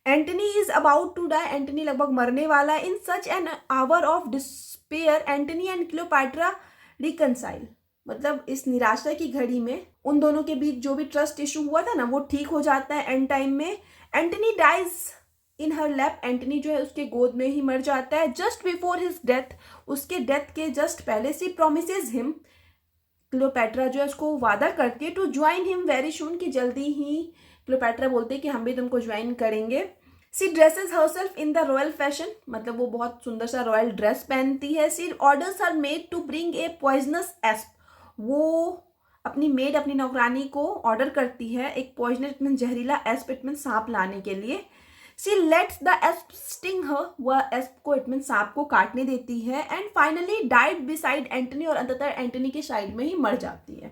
Speaker 1: Antony is about to die, Antony लगभग मरने वाला है। In such an hour of despair Antony and Cleopatra reconcile, मतलब इस निराशा की घड़ी में उन दोनों के बीच जो भी ट्रस्ट इशू हुआ था ना, वो ठीक हो जाता है एंड टाइम में। Antony dies in her lap, Antony जो है उसके गोद में ही मर जाता है। जस्ट बिफोर हिज डेथ, उसके डेथ के जस्ट पहले से प्रोमिसेस हिम, क्लियोपेट्रा जो है उसको वादा करती है to join him very soon, कि जल्दी ही क्लियोपेट्रा बोलते हैं कि हम भी तुमको ज्वाइन करेंगे। She dresses herself in the royal fashion, मतलब वो बहुत सुंदर सा रॉयल ड्रेस पहनती है। She orders her maid to bring a poisonous asp, वो अपनी मेड, अपनी नौकरानी को ऑर्डर करती है एक पॉइजनस मीन जहरीला एस्प मीन सांप लाने के लिए। सी लेट्स द एस्प स्टिंग हर, वह एस्प को मीन सांप को काटने देती है and finally died beside Antony, और अंततः एंटनी के साइड में ही मर जाती है।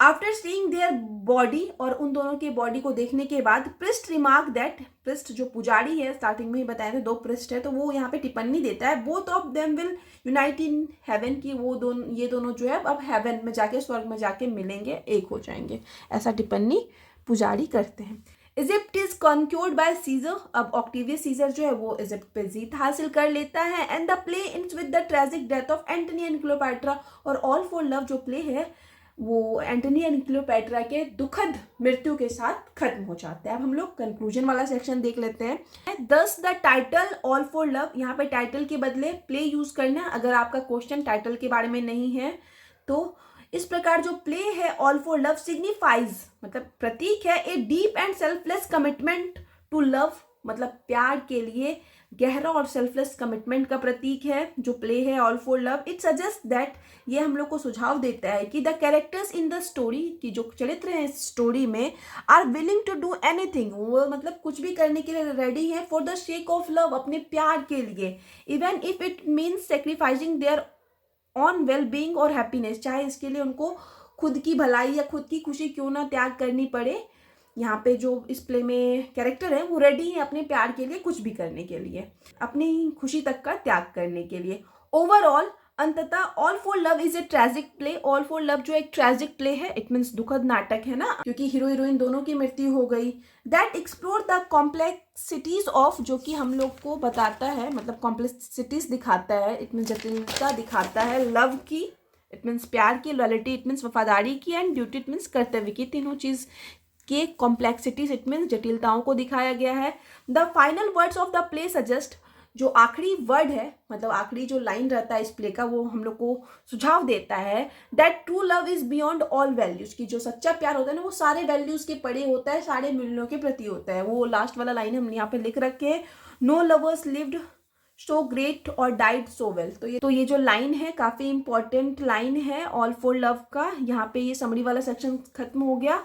Speaker 1: आफ्टर सीइंग देयर बॉडी, और उन दोनों के बॉडी को देखने के बाद, प्रिस्ट रिमार्क दैट, प्रिस्ट जो पुजारी है, स्टार्टिंग में ही बताया था 2 प्रिस्ट है, तो वो यहाँ पे टिप्पणी देता है, both of them will unite in heaven, की वो दोनों, ये दोनों जो है अब हेवन में जाके, स्वर्ग में जाके मिलेंगे, एक हो जाएंगे, ऐसा टिप्पणी पुजारी करते हैं। इजिप्ट इज कॉन्क्योर्ड बाय सीजर, अब ऑक्टेवियस सीजर जो है वो इजिप्ट पे जीत हासिल कर लेता है। And the play ends with the tragic death of Antony and Cleopatra, और ऑल फॉर लव जो प्ले है वो एंटनी एंड क्लियोपेट्रा के दुखद मृत्यु के साथ खत्म हो जाता है। अब हम लोग कंक्लूजन वाला सेक्शन देख लेते हैं। दस the title all for love, यहाँ पे टाइटल के बदले प्ले यूज करना, अगर आपका क्वेश्चन टाइटल के बारे में नहीं है तो। इस प्रकार जो प्ले है ऑल फॉर लव सिग्निफाइज, मतलब प्रतीक है, a deep and selfless commitment to love, मतलब प्यार के लिए गहरा और सेल्फलेस कमिटमेंट का प्रतीक है जो प्ले है all for love. It suggest that, ये हम लोग को सुझाव देता है कि the characters in the story, की जो चरित्र हैं इस स्टोरी में, are willing to do anything, वो मतलब कुछ भी करने के लिए रेडी है, for the sake of love, अपने प्यार के लिए, even if it means sacrificing their own well being और हैप्पीनेस, चाहे इसके लिए उनको खुद की भलाई या खुद की खुशी क्यों ना त्याग करनी पड़े। यहाँ पे जो इस प्ले में कैरेक्टर है वो रेडी है अपने प्यार के लिए कुछ भी करने के लिए, अपनी खुशी तक का त्याग करने के लिए। ओवरऑल अंततः all for love is a tragic play. All for love जो एक ट्रेजिक प्ले है, इट मीन्स दुखद नाटक है ना, क्योंकि हीरो हीरोइन दोनों की मृत्यु हो गई। That explore the complexities of, जो कि हम लोग को बताता है, मतलब कॉम्प्लेक्सिटीज दिखाता है, इट मीन्स जटिलता दिखाता है लव की, इट मीन्स प्यार की, लॉयल्टी इट मीन्स वफादारी की, एंड ड्यूटी इट मीन्स कर्तव्य की। तीनों चीज के कॉम्प्लेक्सिटीज इट मीन्स जटिलताओं को दिखाया गया है। The final words of the play suggest, जो आखिरी वर्ड है, मतलब आखिरी जो लाइन रहता है इस प्ले का, वो हम लोग को सुझाव देता है that true love is beyond all values, की जो सच्चा प्यार होता है ना वो सारे वैल्यूज के परे होता है, सारे मूल्यों के प्रति होता है। वो लास्ट वाला लाइन हम यहाँ पे लिख रखे हैं, no lovers lived so great और डाइड सो वेल। तो ये जो लाइन है काफी इंपॉर्टेंट लाइन है ऑल फॉर लव का। यहाँ पे ये समरी वाला सेक्शन खत्म हो गया।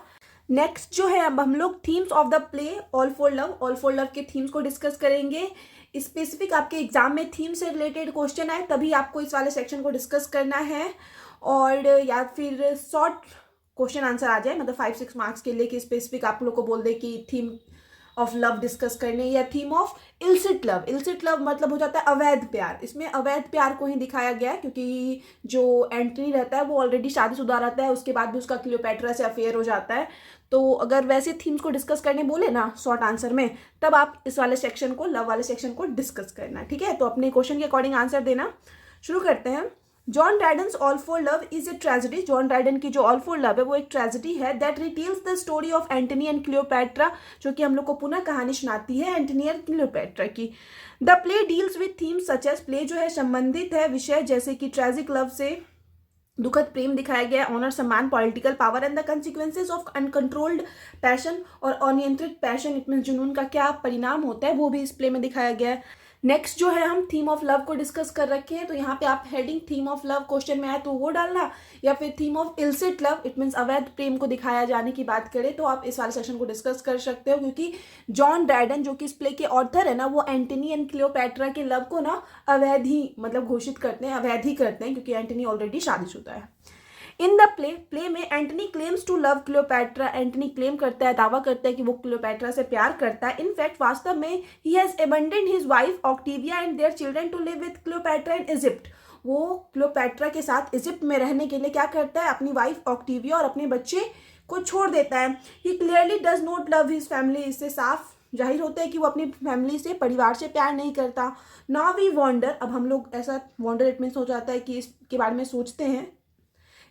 Speaker 1: नेक्स्ट जो है अब हम लोग themes of the play all for love के थीम्स को डिस्कस करेंगे। स्पेसिफिक आपके एग्जाम में थीम से रिलेटेड क्वेश्चन आए तभी आपको इस वाले सेक्शन को डिस्कस करना है, और या फिर शॉर्ट क्वेश्चन आंसर आ जाए, मतलब 5-6 मार्क्स के लिए, कि स्पेसिफिक आप लोग को बोल दे कि थीम ऑफ लव डिस्कस करने, या theme of illicit love. इल्सिट love मतलब हो जाता है अवैध प्यार। इसमें अवैध प्यार को ही दिखाया गया है, क्योंकि जो एंटनी रहता है वो ऑलरेडी शादीशुदा रहता है, उसके बाद भी उसका क्लियोपैट्रा से अफेयर हो जाता है। तो अगर वैसे थीम्स को डिस्कस करने बोले ना शॉर्ट आंसर में, तब आप इस वाले सेक्शन को, लव वाले सेक्शन को डिस्कस करना, ठीक है। तो अपने क्वेश्चन के अकॉर्डिंग आंसर देना। शुरू करते हैं। John Dryden's all for love is a tragedy. John Dryden की जो ऑल फॉर लव है वो एक ट्रेजेडी है that retells the story of Antony and Cleopatra, जो कि हम लोग को पुनः कहानी सुनाती है एंटनी एंड क्लियोपैट्रा की। The play deals with themes such as, play जो है संबंधित है विषय जैसे कि ट्रेजिक लव से दुखद प्रेम दिखाया गया है, ऑनर सम्मान, political power and the consequences of uncontrolled passion, और अनियंत्रित पैशन इट मीन जुनून का क्या परिणाम होता है वो भी इस प्ले में दिखाया गया है। नेक्स्ट जो है हम थीम ऑफ लव को डिस्कस कर रखे हैं, तो यहाँ पे आप heading theme of love question में आए तो वो डालना, या फिर theme of illicit love it means अवैध प्रेम को दिखाया जाने की बात करें तो आप इस वाले सेक्शन को डिस्कस कर सकते हो, क्योंकि जॉन ड्राइडन जो कि इस प्ले के ऑथर है ना, वो एंटनी एंड क्लियोपैट्रा के लव को ना अवैध ही मतलब घोषित करते हैं, अवैध ही करते हैं, क्योंकि एंटनी ऑलरेडी शादीशुदा है। इन द प्ले में Antony claims to love Cleopatra, Antony claim करता है, दावा करता है कि वो क्लियोपैट्रा से प्यार करता है। इनफैक्ट वास्तव में he has abandoned his wife Octavia and their children to live with Cleopatra in Egypt. वो क्लियोपैट्रा के साथ इजिप्ट में रहने के लिए क्या करता है, अपनी वाइफ ऑक्टिविया और अपने बच्चे को छोड़ देता है। He clearly does not love his family, इससे साफ जाहिर होता है कि वो अपनी फैमिली से, परिवार से प्यार नहीं करता। नाउ वी वॉन्डर, अब हम लोग ऐसा वॉन्डर इट मीन्स हो जाता है कि इसके बारे में सोचते हैं,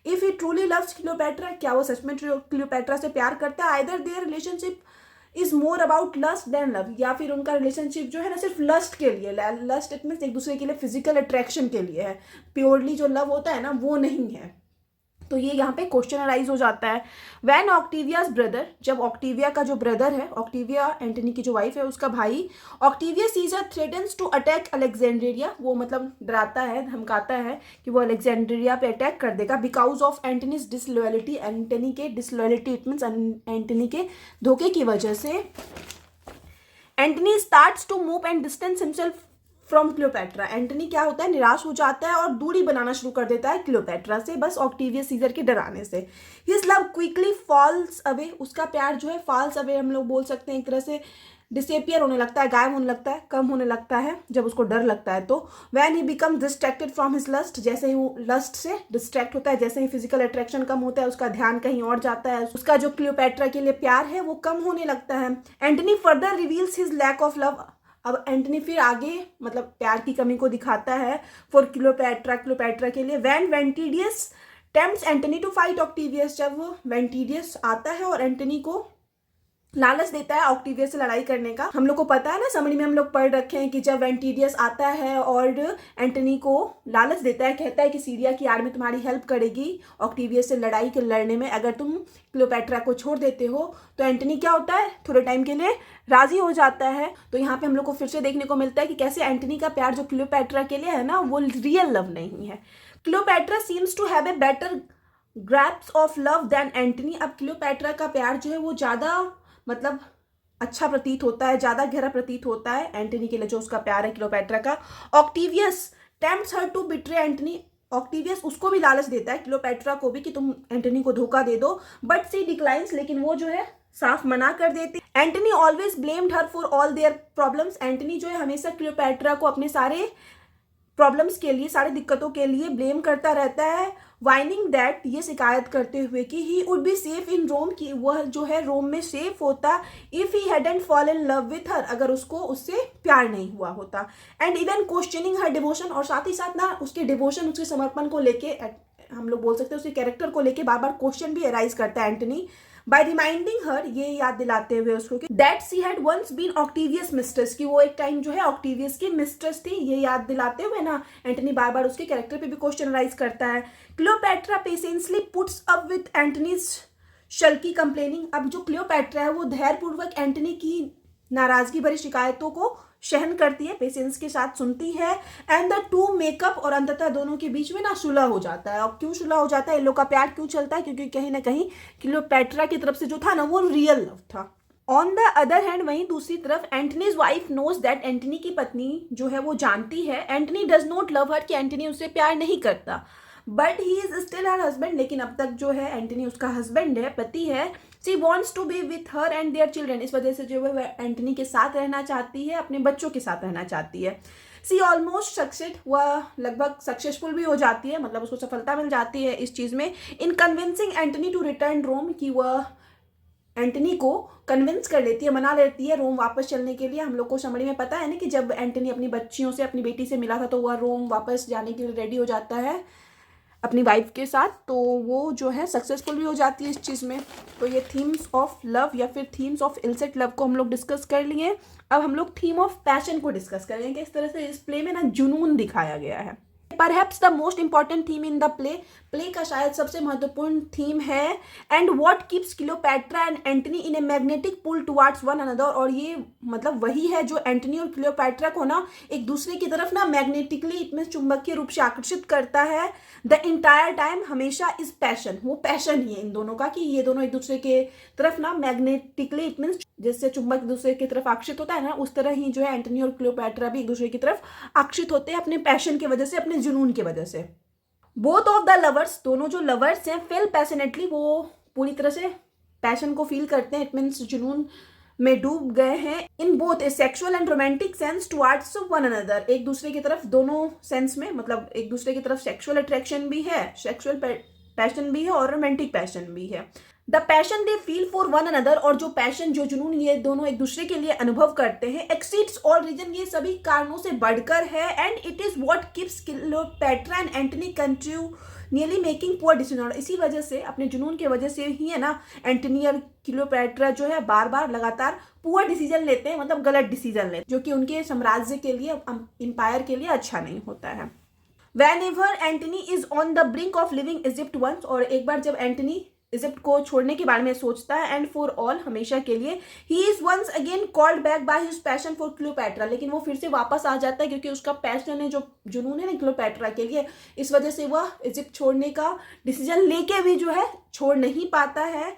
Speaker 1: if he truly loves Cleopatra, क्या वो सच में क्लियोपैट्रा से प्यार करता है। Either their relationship is more about lust than love, या फिर उनका रिलेशनशिप जो है ना सिर्फ लस्ट के लिए, लस्ट इट मीन्स एक दूसरे के लिए फिजिकल अट्रैक्शन के लिए है, प्योरली जो लव होता है ना वो नहीं है। तो ये यहाँ पे क्वेश्चन अराइज हो जाता है। वैन ऑक्टिवियाज ब्रदर, जब ऑक्टिविया का जो ब्रदर है, ऑक्टिविया एंटनी की जो वाइफ है उसका भाई, Octavia Caesar threatens to attack Alexandria, वो मतलब डराता है, धमकाता है कि वो अलेक्जेंड्रिया पे अटैक कर देगा, because of Antony's disloyalty, Antony के डिसलॉयलिटी इट मीन्स एंटनी के धोखे की वजह से। Antony starts to move and distance himself from Cleopatra, Antony क्या होता है, निराश हो जाता है और दूरी बनाना शुरू कर देता है क्लियोपैट्रा से, बस ऑक्टिविया सीजर के डराने से। His love quickly falls away, उसका प्यार जो है फॉल्स अवे हम लोग बोल सकते हैं, एक तरह से डिसअपियर होने लगता है, गायब होने लगता है, कम होने लगता है जब उसको डर लगता है। तो when he become distracted from his lust, जैसे ही वो लस्ट से डिस्ट्रैक्ट होता है, जैसे ही फिजिकल अट्रैक्शन कम होता है, उसका ध्यान कहीं और जाता है, उसका जो क्लियोपैट्रा के लिए प्यार है वो कम होने लगता है। Antony further reveals his lack of love, अब एंटनी फिर आगे मतलब प्यार की कमी को दिखाता है फॉर क्लियोपैट्रा के लिए। वैन वेंटिडियस टेम्प्ट्स एंटनी टू फाइट ऑक्टिवियस, जब वो वेंटिडियस आता है और एंटनी को लालच देता है ऑक्टिवियस से लड़ाई करने का। हम लोग को पता है ना, समरी में हम लोग पढ़ रखे हैं कि जब वेंटिडियस आता है और एंटनी को लालच देता है, कहता है कि सीरिया की आर्मी तुम्हारी हेल्प करेगी ऑक्टिवियस से लड़ाई के लड़ने में, अगर तुम क्लियोपैट्रा को छोड़ देते हो, तो एंटनी क्या होता है, थोड़े टाइम के लिए राजी हो जाता है। तो यहाँ पे हम लोग को फिर से देखने को मिलता है कि कैसे एंटनी का प्यार जो क्लियोपैट्रा के लिए है ना वो रियल लव नहीं है। Cleopatra seems to have a better grasps of love than Antony, अब क्लियोपैट्रा का प्यार जो है वो ज़्यादा मतलब अच्छा प्रतीत होता है, ज़्यादा गहरा प्रतीत होता है एंटनी के लिए जो उसका प्यार है क्लियोपैट्रा का। ऑक्टिवियस टेम्प्ट्स हर टू बिट्रे एंटनी, ऑक्टिवियस उसको भी लालच देता है क्लियोपैट्रा को भी कि तुम एंटनी को धोखा दे दो, बट सी डिक्लाइंस, लेकिन वो जो है साफ मना कर देती। Antony always blamed her for all their problems. Antony जो है हमेशा क्लियोपैट्रा को अपने सारे प्रॉब्लम्स के लिए, सारी दिक्कतों के लिए ब्लेम करता रहता है। वाइनिंग दैट, ये शिकायत करते हुए कि he would be safe in Rome, कि वह जो है रोम में सेफ होता if he hadn't fall in love with her, अगर उसको उससे प्यार नहीं हुआ होता। And even questioning her devotion, और साथ ही साथ ना उसके डिवोशन, उसके समर्पण को लेके, हम लोग बोल सकते हैं उसके कैरेक्टर को लेके बार बार क्वेश्चन भी अराइज करता है एंटनी, बाय रिमाइंडिंग हर, ये याद दिलाते हुए उसको कि that she had once been Octavius mistress, कि वो एक टाइम जो है ऑक्टेवियस की मिस्ट्रेस थी। ये याद दिलाते हुए ना एंटनी बार बार उसके कैरेक्टर पे भी क्वेश्चन राइज करता है। Cleopatra patiently puts up with Antony's sulky complaining, अब जो क्लियोपैट्रा है वो धैर्यपूर्वक एंटनी की नाराजगी भरी शिकायतों को सहन करती है, पेशेंस के साथ सुनती है। एंड द टू मेकअप, और अंततः दोनों के बीच में ना सुलह हो जाता है। और क्यों सुलह हो जाता है, इन लोग का प्यार क्यों चलता है, क्योंकि कहीं ना कहीं क्लियोपैट्रा की तरफ से जो था ना वो रियल लव था। ऑन द अदर हैंड, वहीं दूसरी तरफ Antony's wife knows that, Antony की पत्नी जो है वो जानती है एंटनी डज नॉट लव हर, कि एंटनी उससे प्यार नहीं करता। But he is still her husband, लेकिन अब तक जो है एंटनी उसका हस्बैंड है, पति है। She wants to be with her and their children, इस वजह से जो है वह एंटनी के साथ रहना चाहती है, अपने बच्चों के साथ रहना चाहती है। सी ऑलमोस्ट सक्सेड, वह लगभग सक्सेसफुल भी हो जाती है, मतलब उसको सफलता मिल जाती है इस चीज़ में, in convincing Antony to return Rome, कि वह एंटनी को कन्विंस कर लेती है, मना लेती है रोम वापस चलने के लिए। हम लोग को समरी में पता है ना कि जब एंटनी अपनी बच्चियों से, अपनी बेटी से मिला था तो वह रोम वापस जाने के लिए रेडी हो जाता है अपनी वाइफ के साथ, तो वो जो है सक्सेसफुल भी हो जाती है इस चीज़ में। तो ये थीम्स ऑफ लव या फिर थीम्स ऑफ इलसेट लव को हम लोग डिस्कस कर लिए। अब हम लोग थीम ऑफ पैशन को डिस्कस करेंगे। इस तरह से इस प्ले में ना जुनून दिखाया गया है। Perhaps the most important theme in the play का शायद सबसे महत्वपूर्ण थीम है and what keeps Cleopatra and Antony in a magnetic pull towards one another, और ये मतलब वही है जो एंटनी और क्लियोपैट्रा को ना एक दूसरे की तरफ ना मैग्नेटिकली, इसमें चुंबकीय रूप से आकर्षित करता है द इंटायर टाइम, हमेशा इस पैशन, वो पैशन ही है इन दोनों का कि ये दोनों एक दूसरे के तरफ ना मैग्नेटिकली, इट मीन्स जैसे चुंबक एक दूसरे की तरफ आकर्षित होता है ना, उस तरह ही जो है एंटनी और क्लियोपैट्रा भी एक दूसरे की तरफ आकर्षित होते हैं अपने पैशन की वजह से, अपने जुनून की वजह से। बोथ ऑफ द लवर्स, दोनों जो लवर्स हैं, फील पैशनेटली, वो पूरी तरह से पैशन को फील करते हैं, इट मीन्स जुनून में डूब गए हैं, in both A sexual and romantic sense towards one another, एक दूसरे की तरफ दोनों सेंस में, मतलब एक दूसरे की तरफ सेक्सुअल अट्रैक्शन भी है, सेक्सुअल पैशन भी है और रोमांटिक पैशन भी है। The passion they feel for one another, और जो पैशन, जो जुनून ये दोनों एक दूसरे के लिए अनुभव करते हैं, एक्सीड्स ऑल रीजन, ये सभी कारणों से बढ़कर है। And it is what keeps Cleopatra and Antony continually making poor decision, इसी वजह से, अपने जुनून की वजह से ही है ना एंटनी और क्लियोपैट्रा जो है बार बार लगातार पुअर डिसीजन लेते हैं, मतलब गलत डिसीजन लेते हैं, जो कि उनके साम्राज्य के लिए, एम्पायर के लिए अच्छा नहीं होता है। Whenever Antony is on the brink of leaving Egypt once, और एक बार जब एंटनी इजिप्ट को छोड़ने के बारे में सोचता है, एंड फॉर ऑल, हमेशा के लिए, he is once again called back by his passion for Cleopatra, लेकिन वो फिर से वापस आ जाता है क्योंकि उसका पैशन है, जो जुनून है ना क्लियोपैट्रा के लिए, इस वजह से वह इजिप्ट छोड़ने का डिसीजन लेके भी जो है छोड़ नहीं पाता है।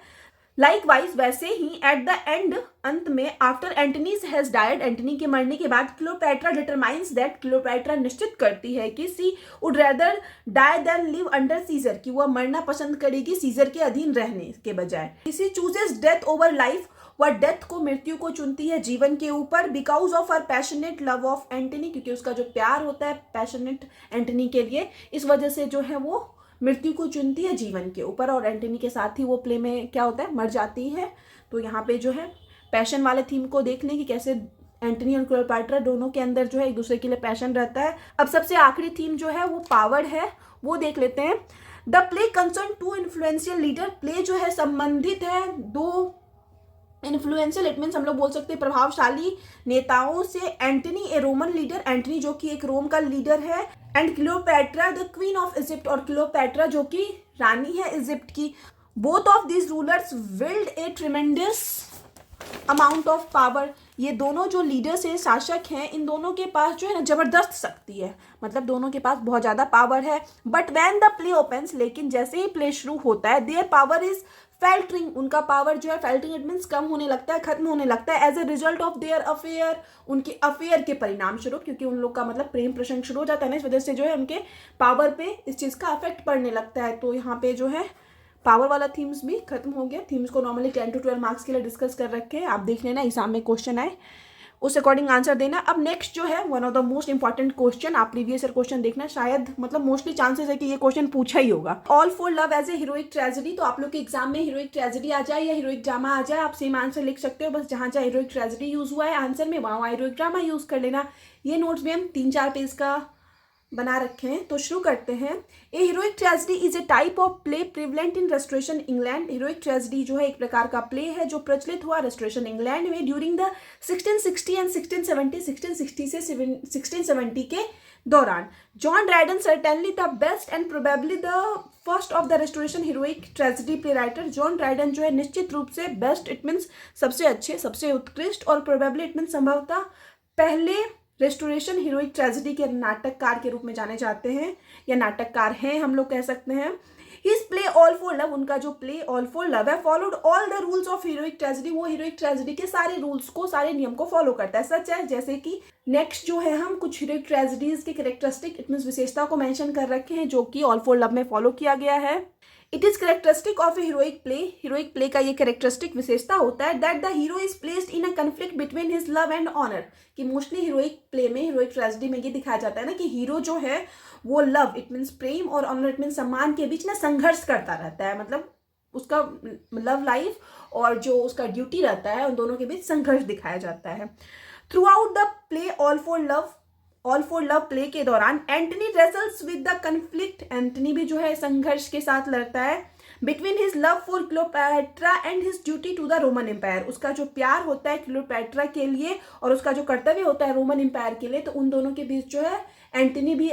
Speaker 1: लाइकवाइज, वैसे ही एट द एंड, अंत में, after Antony's has died, Antony के मरने के बाद, क्लियोपैट्रा डिटरमाइंस दैट, क्लियोपैट्रा निश्चित करती है कि she would rather die than live under Caesar, कि वह मरना पसंद करेगी सीजर के अधीन रहने के बजाय। सी चूजेस डेथ ओवर लाइफ, वह डेथ को, मृत्यु को चुनती है जीवन के ऊपर, because of her passionate love of Antony, क्योंकि उसका जो प्यार होता है पैशनेट एंटनी के लिए, इस वजह से जो है वो मृत्यु को चुनती है जीवन के ऊपर, और एंटनी के साथ ही वो प्ले में क्या होता है, मर जाती है। तो यहाँ पे जो है पैशन वाले थीम को देख लें कि कैसे एंटनी और क्लियोपैट्रा दोनों के अंदर जो है एक दूसरे के लिए पैशन रहता है। अब सबसे आखिरी थीम जो है वो पावर है, वो देख लेते हैं। The play concern to influential leader, play जो है संबंधित है दो इन्फ्लुएंशियल, इट मीन्स हम लोग बोल सकते हैं प्रभावशाली नेताओं से। Antony a Roman leader, Antony जो कि एक रोम का लीडर है, and Cleopatra the queen of Egypt, और क्लियोपैट्रा जो कि रानी है इजिप्ट की। Both of these rulers wield a tremendous amount of power, ये दोनों जो लीडर्स हैं, शासक हैं, इन दोनों के पास जो है ना जबरदस्त शक्ति है, मतलब दोनों के पास बहुत ज्यादा पावर है। But when the play opens, लेकिन जैसे ही प्ले शुरू होता है, देयर पावर इज फेल्टरिंग, उनका पावर जो है फेल्टरिंग, इट मीन्स कम होने लगता है, खत्म होने लगता है, as a result of their affair, उनके अफेयर के परिणाम स्वरूप, क्योंकि उन लोग का मतलब प्रेम प्रसंग शुरू हो जाता है ना, इस वजह से जो है उनके पावर पे इस चीज़ का अफेक्ट पड़ने लगता है। तो यहाँ पे जो है पावर वाला थीम्स भी खत्म हो गया। थीम्स को नॉर्मली 10 to 12 मार्क्स के लिए डिस्कस कर रखे हैं, आप देख लेना एग्जाम में क्वेश्चन आए उस अकॉर्डिंग आंसर देना। अब नेक्स्ट जो है one of the most important question, आप प्रीवियस ईयर क्वेश्चन देखना, शायद मतलब मोस्टली चांसेस है कि ये क्वेश्चन पूछा ही होगा। All for love as a heroic tragedy, तो आप लोग के एग्जाम में हीरोइक ट्रेजेडी आ जाए या हीरोइक ड्रामा आ जाए, आप सेम आंसर लिख सकते हो, बस जहां जहां हीरोइक ट्रेजेडी यूज हुआ है आंसर में वहां हीरोइक ड्रामा यूज कर लेना। ये नोट्स भी हम 3-4 पेज का बना रखे हैं, तो शुरू करते हैं। A heroic tragedy is a type of play prevalent in Restoration England. Heroic tragedy जो है एक प्रकार का प्ले है जो प्रचलित हुआ रेस्टोरेशन इंग्लैंड में ड्यूरिंग द 1660 एंड 1660 से 1670 के दौरान। John Dryden certainly the best and probably the first of the restoration heroic tragedy play writer. John Dryden जो है निश्चित रूप से बेस्ट इट मीन्स सबसे अच्छे, सबसे उत्कृष्ट, और प्रोबेबली इट मीन्स संभवतः पहले रेस्टोरेशन हीरोइक ट्रेजेडी के नाटककार के रूप में जाने जाते हैं, या नाटककार हैं हम लोग कह सकते हैं। His play all for love, उनका जो प्ले ऑल फॉर लव है, followed all the rules of heroic tragedy, वो हीरोइक ट्रेजेडी के सारे रूल्स को, सारे नियम को फॉलो करता है। सच है जैसे कि नेक्स्ट जो है हम कुछ हीरोइक ट्रेजेडीज के कैरेक्टरिस्टिक इट मीन्स विशेषता को मेंशन कर रखे हैं जो कि ऑल फॉर लव में फॉलो किया गया है। It is characteristic of a heroic play, heroic play का ये कैरेक्टरिस्टिक विशेषता होता है that the hero is placed in a conflict between his love and honour, कि मोस्टली हीरोइक प्ले में, हीरोइक ट्रेजेडी में ये दिखाया जाता है ना कि हीरो जो है वो लव इट मीन्स प्रेम और ऑनर इट मीन्स सम्मान के बीच ना संघर्ष करता रहता है, मतलब उसका लव लाइफ और जो उसका ड्यूटी रहता है उन दोनों के बीच संघर्ष दिखाया जाता है। Throughout the play all for love play के दौरान Antony wrestles with the conflict, Antony भी जो है संघर्ष के साथ लड़ता है between his love for Cleopatra and his duty to the Roman empire, उसका जो प्यार होता है क्लियोपैट्रा के लिए और उसका जो कर्तव्य होता है रोमन एम्पायर के लिए, तो उन दोनों के बीच जो है एंटनी भी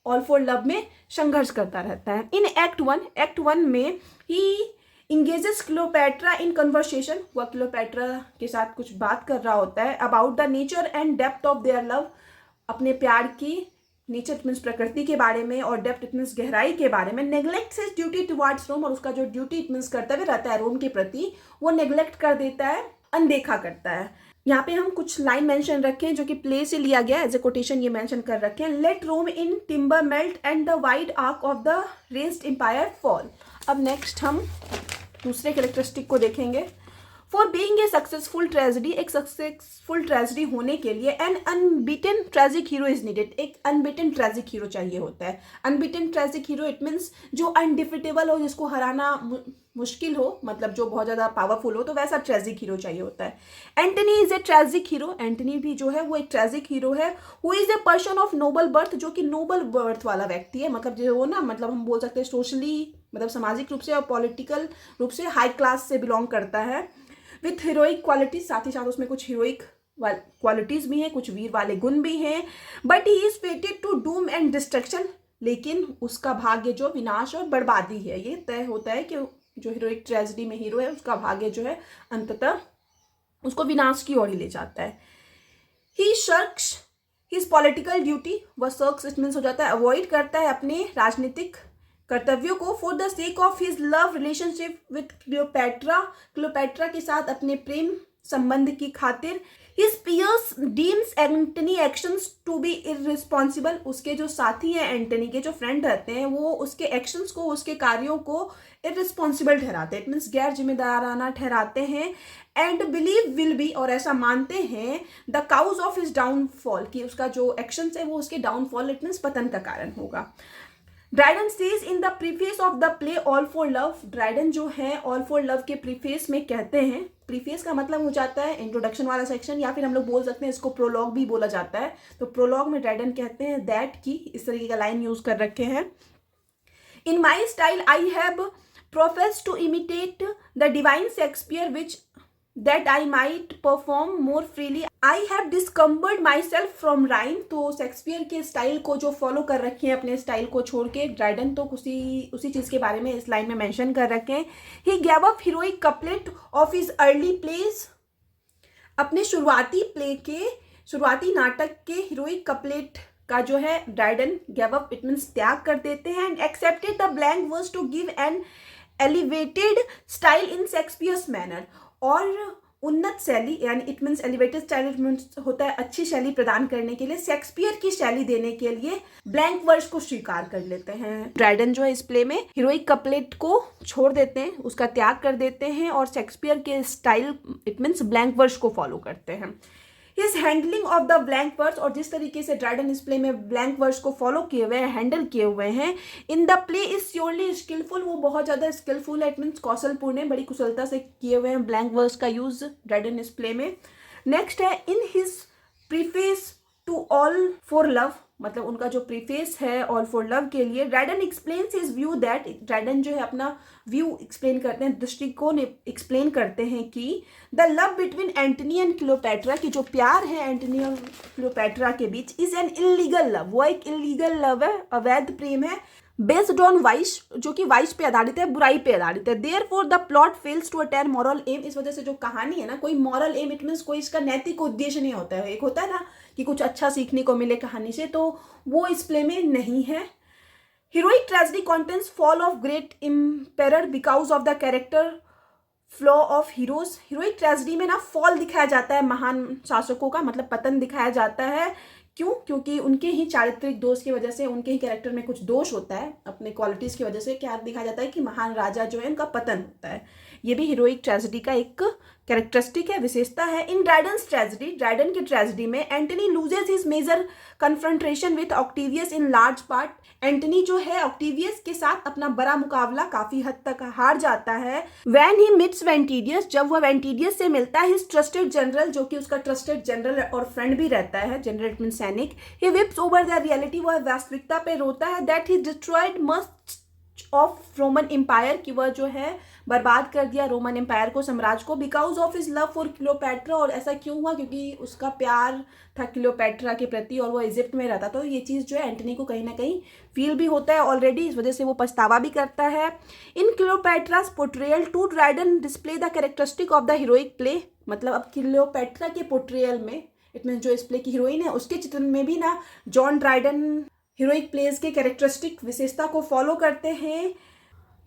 Speaker 1: ऑल फॉर लव में संघर्ष करता रहता है। इन एक्ट वन में ही इंगेजेस क्लियोपैट्रा इन कन्वर्सेशन, वह क्लियोपैट्रा के साथ कुछ बात कर रहा होता है about the nature and depth of their love, अपने प्यार की नेचर इट मीन्स प्रकृति के बारे में और डेप्थ इट मीन्स गहराई के बारे में। नेग्लेक्ट्स हिज ड्यूटी टुवर्ड्स रोम, और उसका जो ड्यूटी इट मीन्स कर्तव्य रहता है रोम के प्रति वो नेग्लेक्ट कर देता है, अनदेखा करता है। यहाँ पे हम कुछ लाइन मेंशन रखे हैं जो कि प्ले से लिया गया एज ए कोटेशन, ये मेंशन कर रखे हैं। Let Rome in Tiber melt and the wide arch of the raised empire fall. अब नेक्स्ट हम दूसरे कैरेक्टरिस्टिक को देखेंगे। For being a successful tragedy, एक सक्सेसफुल ट्रेजेडी होने के लिए an unbeaten tragic hero is needed, एक अनबीटन ट्रेजिक हीरो चाहिए होता है। Unbeaten tragic hero it means जो अनडिफिटेबल हो, जिसको हराना मुश्किल हो, मतलब जो बहुत ज़्यादा पावरफुल हो, तो वैसा ट्रेजिक हीरो चाहिए होता है। Antony is a tragic hero, Antony भी जो है वो एक ट्रेजिक हीरो है। Who is a person of noble birth, जो कि नोबल बर्थ वाला व्यक्ति है, मतलब जो वो ना, मतलब हम बोल सकते हैं सोशली, मतलब सामाजिक रूप से और पॉलिटिकल रूप से हाई क्लास से बिलोंग करता है। विथ हीरोइक क्वालिटीज, साथ ही साथ उसमें कुछ हीरोइक क्वालिटीज भी हैं, कुछ वीर वाले गुण भी हैं। But he is fated to doom and destruction, लेकिन उसका भाग्य जो विनाश और बर्बादी है, ये तय होता है कि जो हीरोइक ट्रेजेडी में हीरो है उसका भाग्य जो है अंततः उसको विनाश की ओर ही ले जाता है। ही शर्क्स हिज पॉलिटिकल ड्यूटी, वह शर्क्स इट मीन्स हो जाता है अवॉइड करता है अपने राजनीतिक कर्तव्यों को। For the sake of his love relationship with Cleopatra के साथ अपने प्रेम संबंध की खातिर। His peers deems Antony actions to be irresponsible, उसके जो साथी हैं एंटनी के, जो फ्रेंड रहते हैं, वो उसके एक्शंस को, उसके कार्यों को इररिस्पॉन्सिबल ठहराते हैं, इट मीन्स गैर जिम्मेदाराना ठहराते हैं। एंड बिलीव विल बी, और ऐसा मानते हैं, the cause of his downfall, कि उसका जो एक्शंस है वो उसके डाउनफॉल इट मीन्स पतन का कारण होगा। Dryden says in the preface of the play all for love, Dryden जो है ऑल फॉर लव के प्रीफेस में कहते हैं, प्रीफेस का मतलब हो जाता है इंट्रोडक्शन वाला सेक्शन, या फिर हम लोग बोल सकते हैं इसको प्रोलॉग भी बोला जाता है। तो प्रोलॉग में ड्राइडन कहते हैं दैट की, इस तरीके का लाइन यूज कर रखे हैं। In my style I have professed to imitate the divine Shakespeare which that I might perform more freely. I have discumbered myself from rhyme. तो शेक्सपियर के स्टाइल को जो फॉलो कर रखे हैं, अपने स्टाइल को छोड़ के ड्राइडन, तो उसी चीज़ के बारे में इस लाइन में मेंशन कर रखे हैं। He gave up heroic couplet of his early plays. अपने शुरुआती नाटक के हीरोइक कपलेट का जो है Dryden gave up it means त्याग कर देते हैं। And accepted the blank verse to give an elevated style in Shakespeare's manner, और उन्नत शैली यानी इट मीन्स एलिवेटेड स्टाइल होता है अच्छी शैली प्रदान करने के लिए, शेक्सपियर की शैली देने के लिए ब्लैंक वर्स को स्वीकार कर लेते हैं। ड्राइडन जो है इस प्ले में हीरोइक कपलेट को छोड़ देते हैं, उसका त्याग कर देते हैं और शेक्सपियर के style it means blank verse को फॉलो करते हैं। His handling of the blank verse, और जिस तरीके से ड्राइडन इस प्ले में ब्लैंक वर्स को फॉलो किए हुए हैं, हैंडल किए हुए हैं, in the play is surely skilful, वो बहुत ज़्यादा स्किलफुल है, इट मीन्स कौशलपूर्ण है, बड़ी कुशलता से किए हुए हैं ब्लैंक वर्स का यूज ड्राइडन इस प्ले में। नेक्स्ट है in his preface to all for love, मतलब उनका जो प्रीफेस है ऑल फॉर लव के लिए, Dryden explains his view that, Dryden जो है अपना व्यू एक्सप्लेन करते हैं, दृष्टिकोण एक्सप्लेन करते हैं कि the love between Antony and Cleopatra, की जो प्यार है एंटनी और क्लियोपैट्रा के बीच, इज एन इलीगल लव, वो एक इलीगल लव है, अवैध प्रेम है, बेस्ड ऑन वाइश, जो कि वाइश पे आधारित है, बुराई पे आधारित है। Therefore the plot fails to attain moral aim, इस वजह से जो कहानी है ना, कोई मॉरल एम इट मीन्स कोई इसका नैतिक उद्देश्य नहीं होता है, एक होता है ना कि कुछ अच्छा सीखने को मिले कहानी से, तो वो इस प्ले में नहीं है। Heroic tragedy contents fall of great emperor because of the character flaw of heroes, heroic tragedy में ना फॉल दिखाया जाता है महान शासकों का, मतलब पतन दिखाया जाता है, क्यों? क्योंकि उनके ही चारित्रिक दोष की वजह से, उनके ही कैरेक्टर में कुछ दोष होता है, अपने क्वालिटीज़ की वजह से क्या दिखाया जाता है कि महान राजा जो है उनका पतन होता है। ये भी हीरोइक ट्रेजेडी का एक कैरेक्टरिस्टिक है, विशेषता है। इन ड्राइडन्स ट्रेजेडी, ड्राइडन की ट्रेजेडी में Antony loses his major confrontation with Octavius in large part, Antony जो है ऑक्टेवियस के साथ अपना बड़ा मुकाबला काफी हद तक हार जाता है। व्हेन ही मीट्स वेंटिडियस, जब वह वेंटिडियस से मिलता है, हिज ट्रस्टेड जनरल, जो कि उसका ट्रस्टेड जनरल और फ्रेंड भी रहता है, जनरल मीन सैनिक, he weeps over the reality, वह वास्तविकता पे रोता है, that he destroyed must of Roman empire, की वह जो है बर्बाद कर दिया रोमन एम्पायर को, साम्राज्य को, because of his love for Cleopatra, और ऐसा क्यों हुआ? क्योंकि उसका प्यार था क्लियोपैट्रा के प्रति और वो इजिप्ट में रहता, तो ये चीज़ जो है एंटनी को कहीं ना कहीं फील भी होता है ऑलरेडी, इस वजह से वो पछतावा भी करता है। In Cleopatra's portrayal to Dryden display the characteristic of the heroic play, मतलब अब क्लियोपैट्रा के पोर्ट्रेयल में इट मीन जो इस प्ले की हीरोइन है उसके चित्रण में भी ना जॉन ड्राइडन हीरोइक प्लेज के कैरेक्टरिस्टिक विशेषता को फॉलो करते हैं।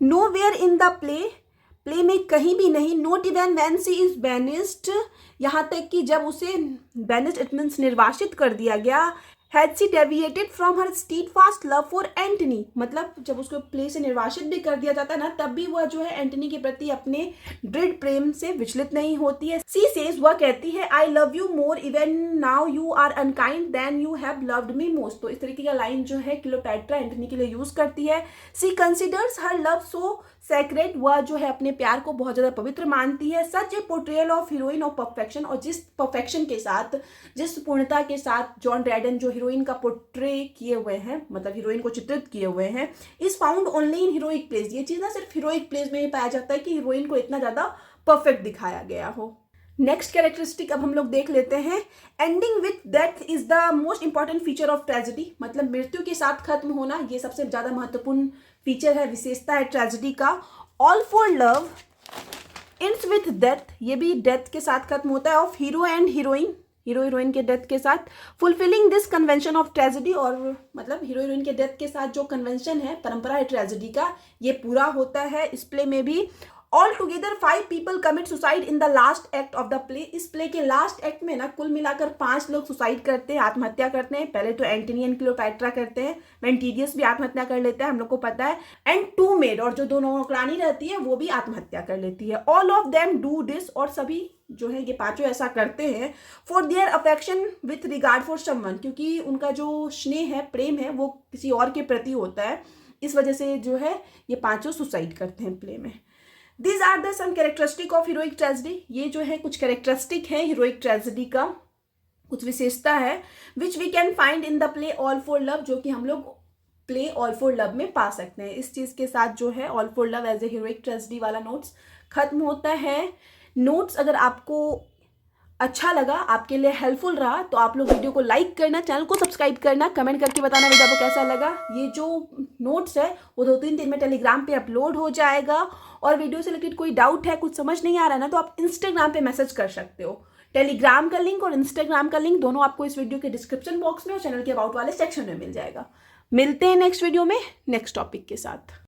Speaker 1: Nowhere in the play में कहीं भी नहीं, not even when she is banished, यहाँ तक कि जब उसे बैनिस्ड इट मीन्स निर्वासित कर दिया गया, had she deviated from her steadfast love for Antony, मतलब जब उसको प्ले से निर्वासित भी कर दिया जाता है ना, तब भी वह जो है एंटनी के प्रति अपने दृढ़ प्रेम से विचलित नहीं होती है। सी सेज, वह कहती है, I love you more even now you are unkind than you have loved me most, तो इस तरीके का लाइन जो है क्लियोपैट्रा एंटनी के लिए यूज करती है। She considers her love so sacred, वह जो है अपने प्यार को बहुत ज़्यादा पवित्र मानती है। Such a portrayal of heroine of perfection, और जिस परफेक्शन के साथ, जिस पूर्णता के साथ जॉन ड्राइडन जो हीरोइन का पोर्ट्रे किए हुए हैं, मतलब हीरोइन को चित्रित किए हुए हैं, is found only in heroic plays, ये चीज़ ना सिर्फ हीरोइक प्लेज में ही पाया जाता है कि हीरोइन को इतना ज़्यादा परफेक्ट दिखाया गया हो। नेक्स्ट कैरेक्टरिस्टिक अब हम लोग देख लेते हैं, ending with death is the most important feature of tragedy, मतलब मृत्यु के साथ खत्म होना ये सबसे ज़्यादा महत्वपूर्ण फीचर है, विशेषता है ट्रेजेडी का। All for love ends with death, ये भी डेथ के साथ खत्म होता है, of hero and heroine, hero heroine के डेथ के साथ। Fulfilling this convention of tragedy, और मतलब हीरो हीरोइन के डेथ के साथ जो कन्वेंशन है, परंपरा है ट्रेजेडी का, ये पूरा होता है इस प्ले में भी। All together 5 people commit suicide in the last act of the play, इस प्ले के लास्ट एक्ट में ना कुल मिलाकर 5 लोग सुसाइड करते हैं, आत्महत्या करते हैं। पहले तो एंटनी एंड क्लियोपैट्रा करते हैं, वेंटिडियस भी आत्महत्या कर लेता है, हम लोग को पता है, एंड 2 मेड, और जो दोनों नौकरानी रहती है वो भी आत्महत्या कर लेती है। All of them do this, और सभी जो है ये 5 ऐसा करते हैं, for their affection with regard for someone, क्योंकि उनका जो स्नेह है, प्रेम है, वो किसी और के प्रति होता है, इस वजह से जो है ये 5 सुसाइड करते हैं प्ले में। These are the some characteristic of heroic tragedy, ये जो है कुछ कैरेक्टरिस्टिक है हीरोइक ट्रेजेडी का, कुछ विशेषता है, which we can find in the play All for Love, जो कि हम लोग प्ले ऑल फॉर लव में पा सकते हैं। इस चीज़ के साथ जो है all for love as a heroic tragedy वाला नोट्स खत्म होता है। नोट्स अगर आपको अच्छा लगा, आपके लिए हेल्पफुल रहा, तो आप लोग वीडियो को लाइक करना, चैनल को सब्सक्राइब करना, कमेंट करके बताना वीडियो को कैसा लगा। ये जो नोट्स है वो 2-3 दिन में टेलीग्राम पे अपलोड हो जाएगा, और वीडियो से रिलेटेड कोई डाउट है, कुछ समझ नहीं आ रहा है ना, तो आप इंस्टाग्राम पे मैसेज कर सकते हो। टेलीग्राम का लिंक और इंस्टाग्राम का लिंक दोनों आपको इस वीडियो के डिस्क्रिप्शन बॉक्स में और चैनल के अबाउट वाले सेक्शन में मिल जाएगा। मिलते हैं नेक्स्ट वीडियो में नेक्स्ट टॉपिक के साथ।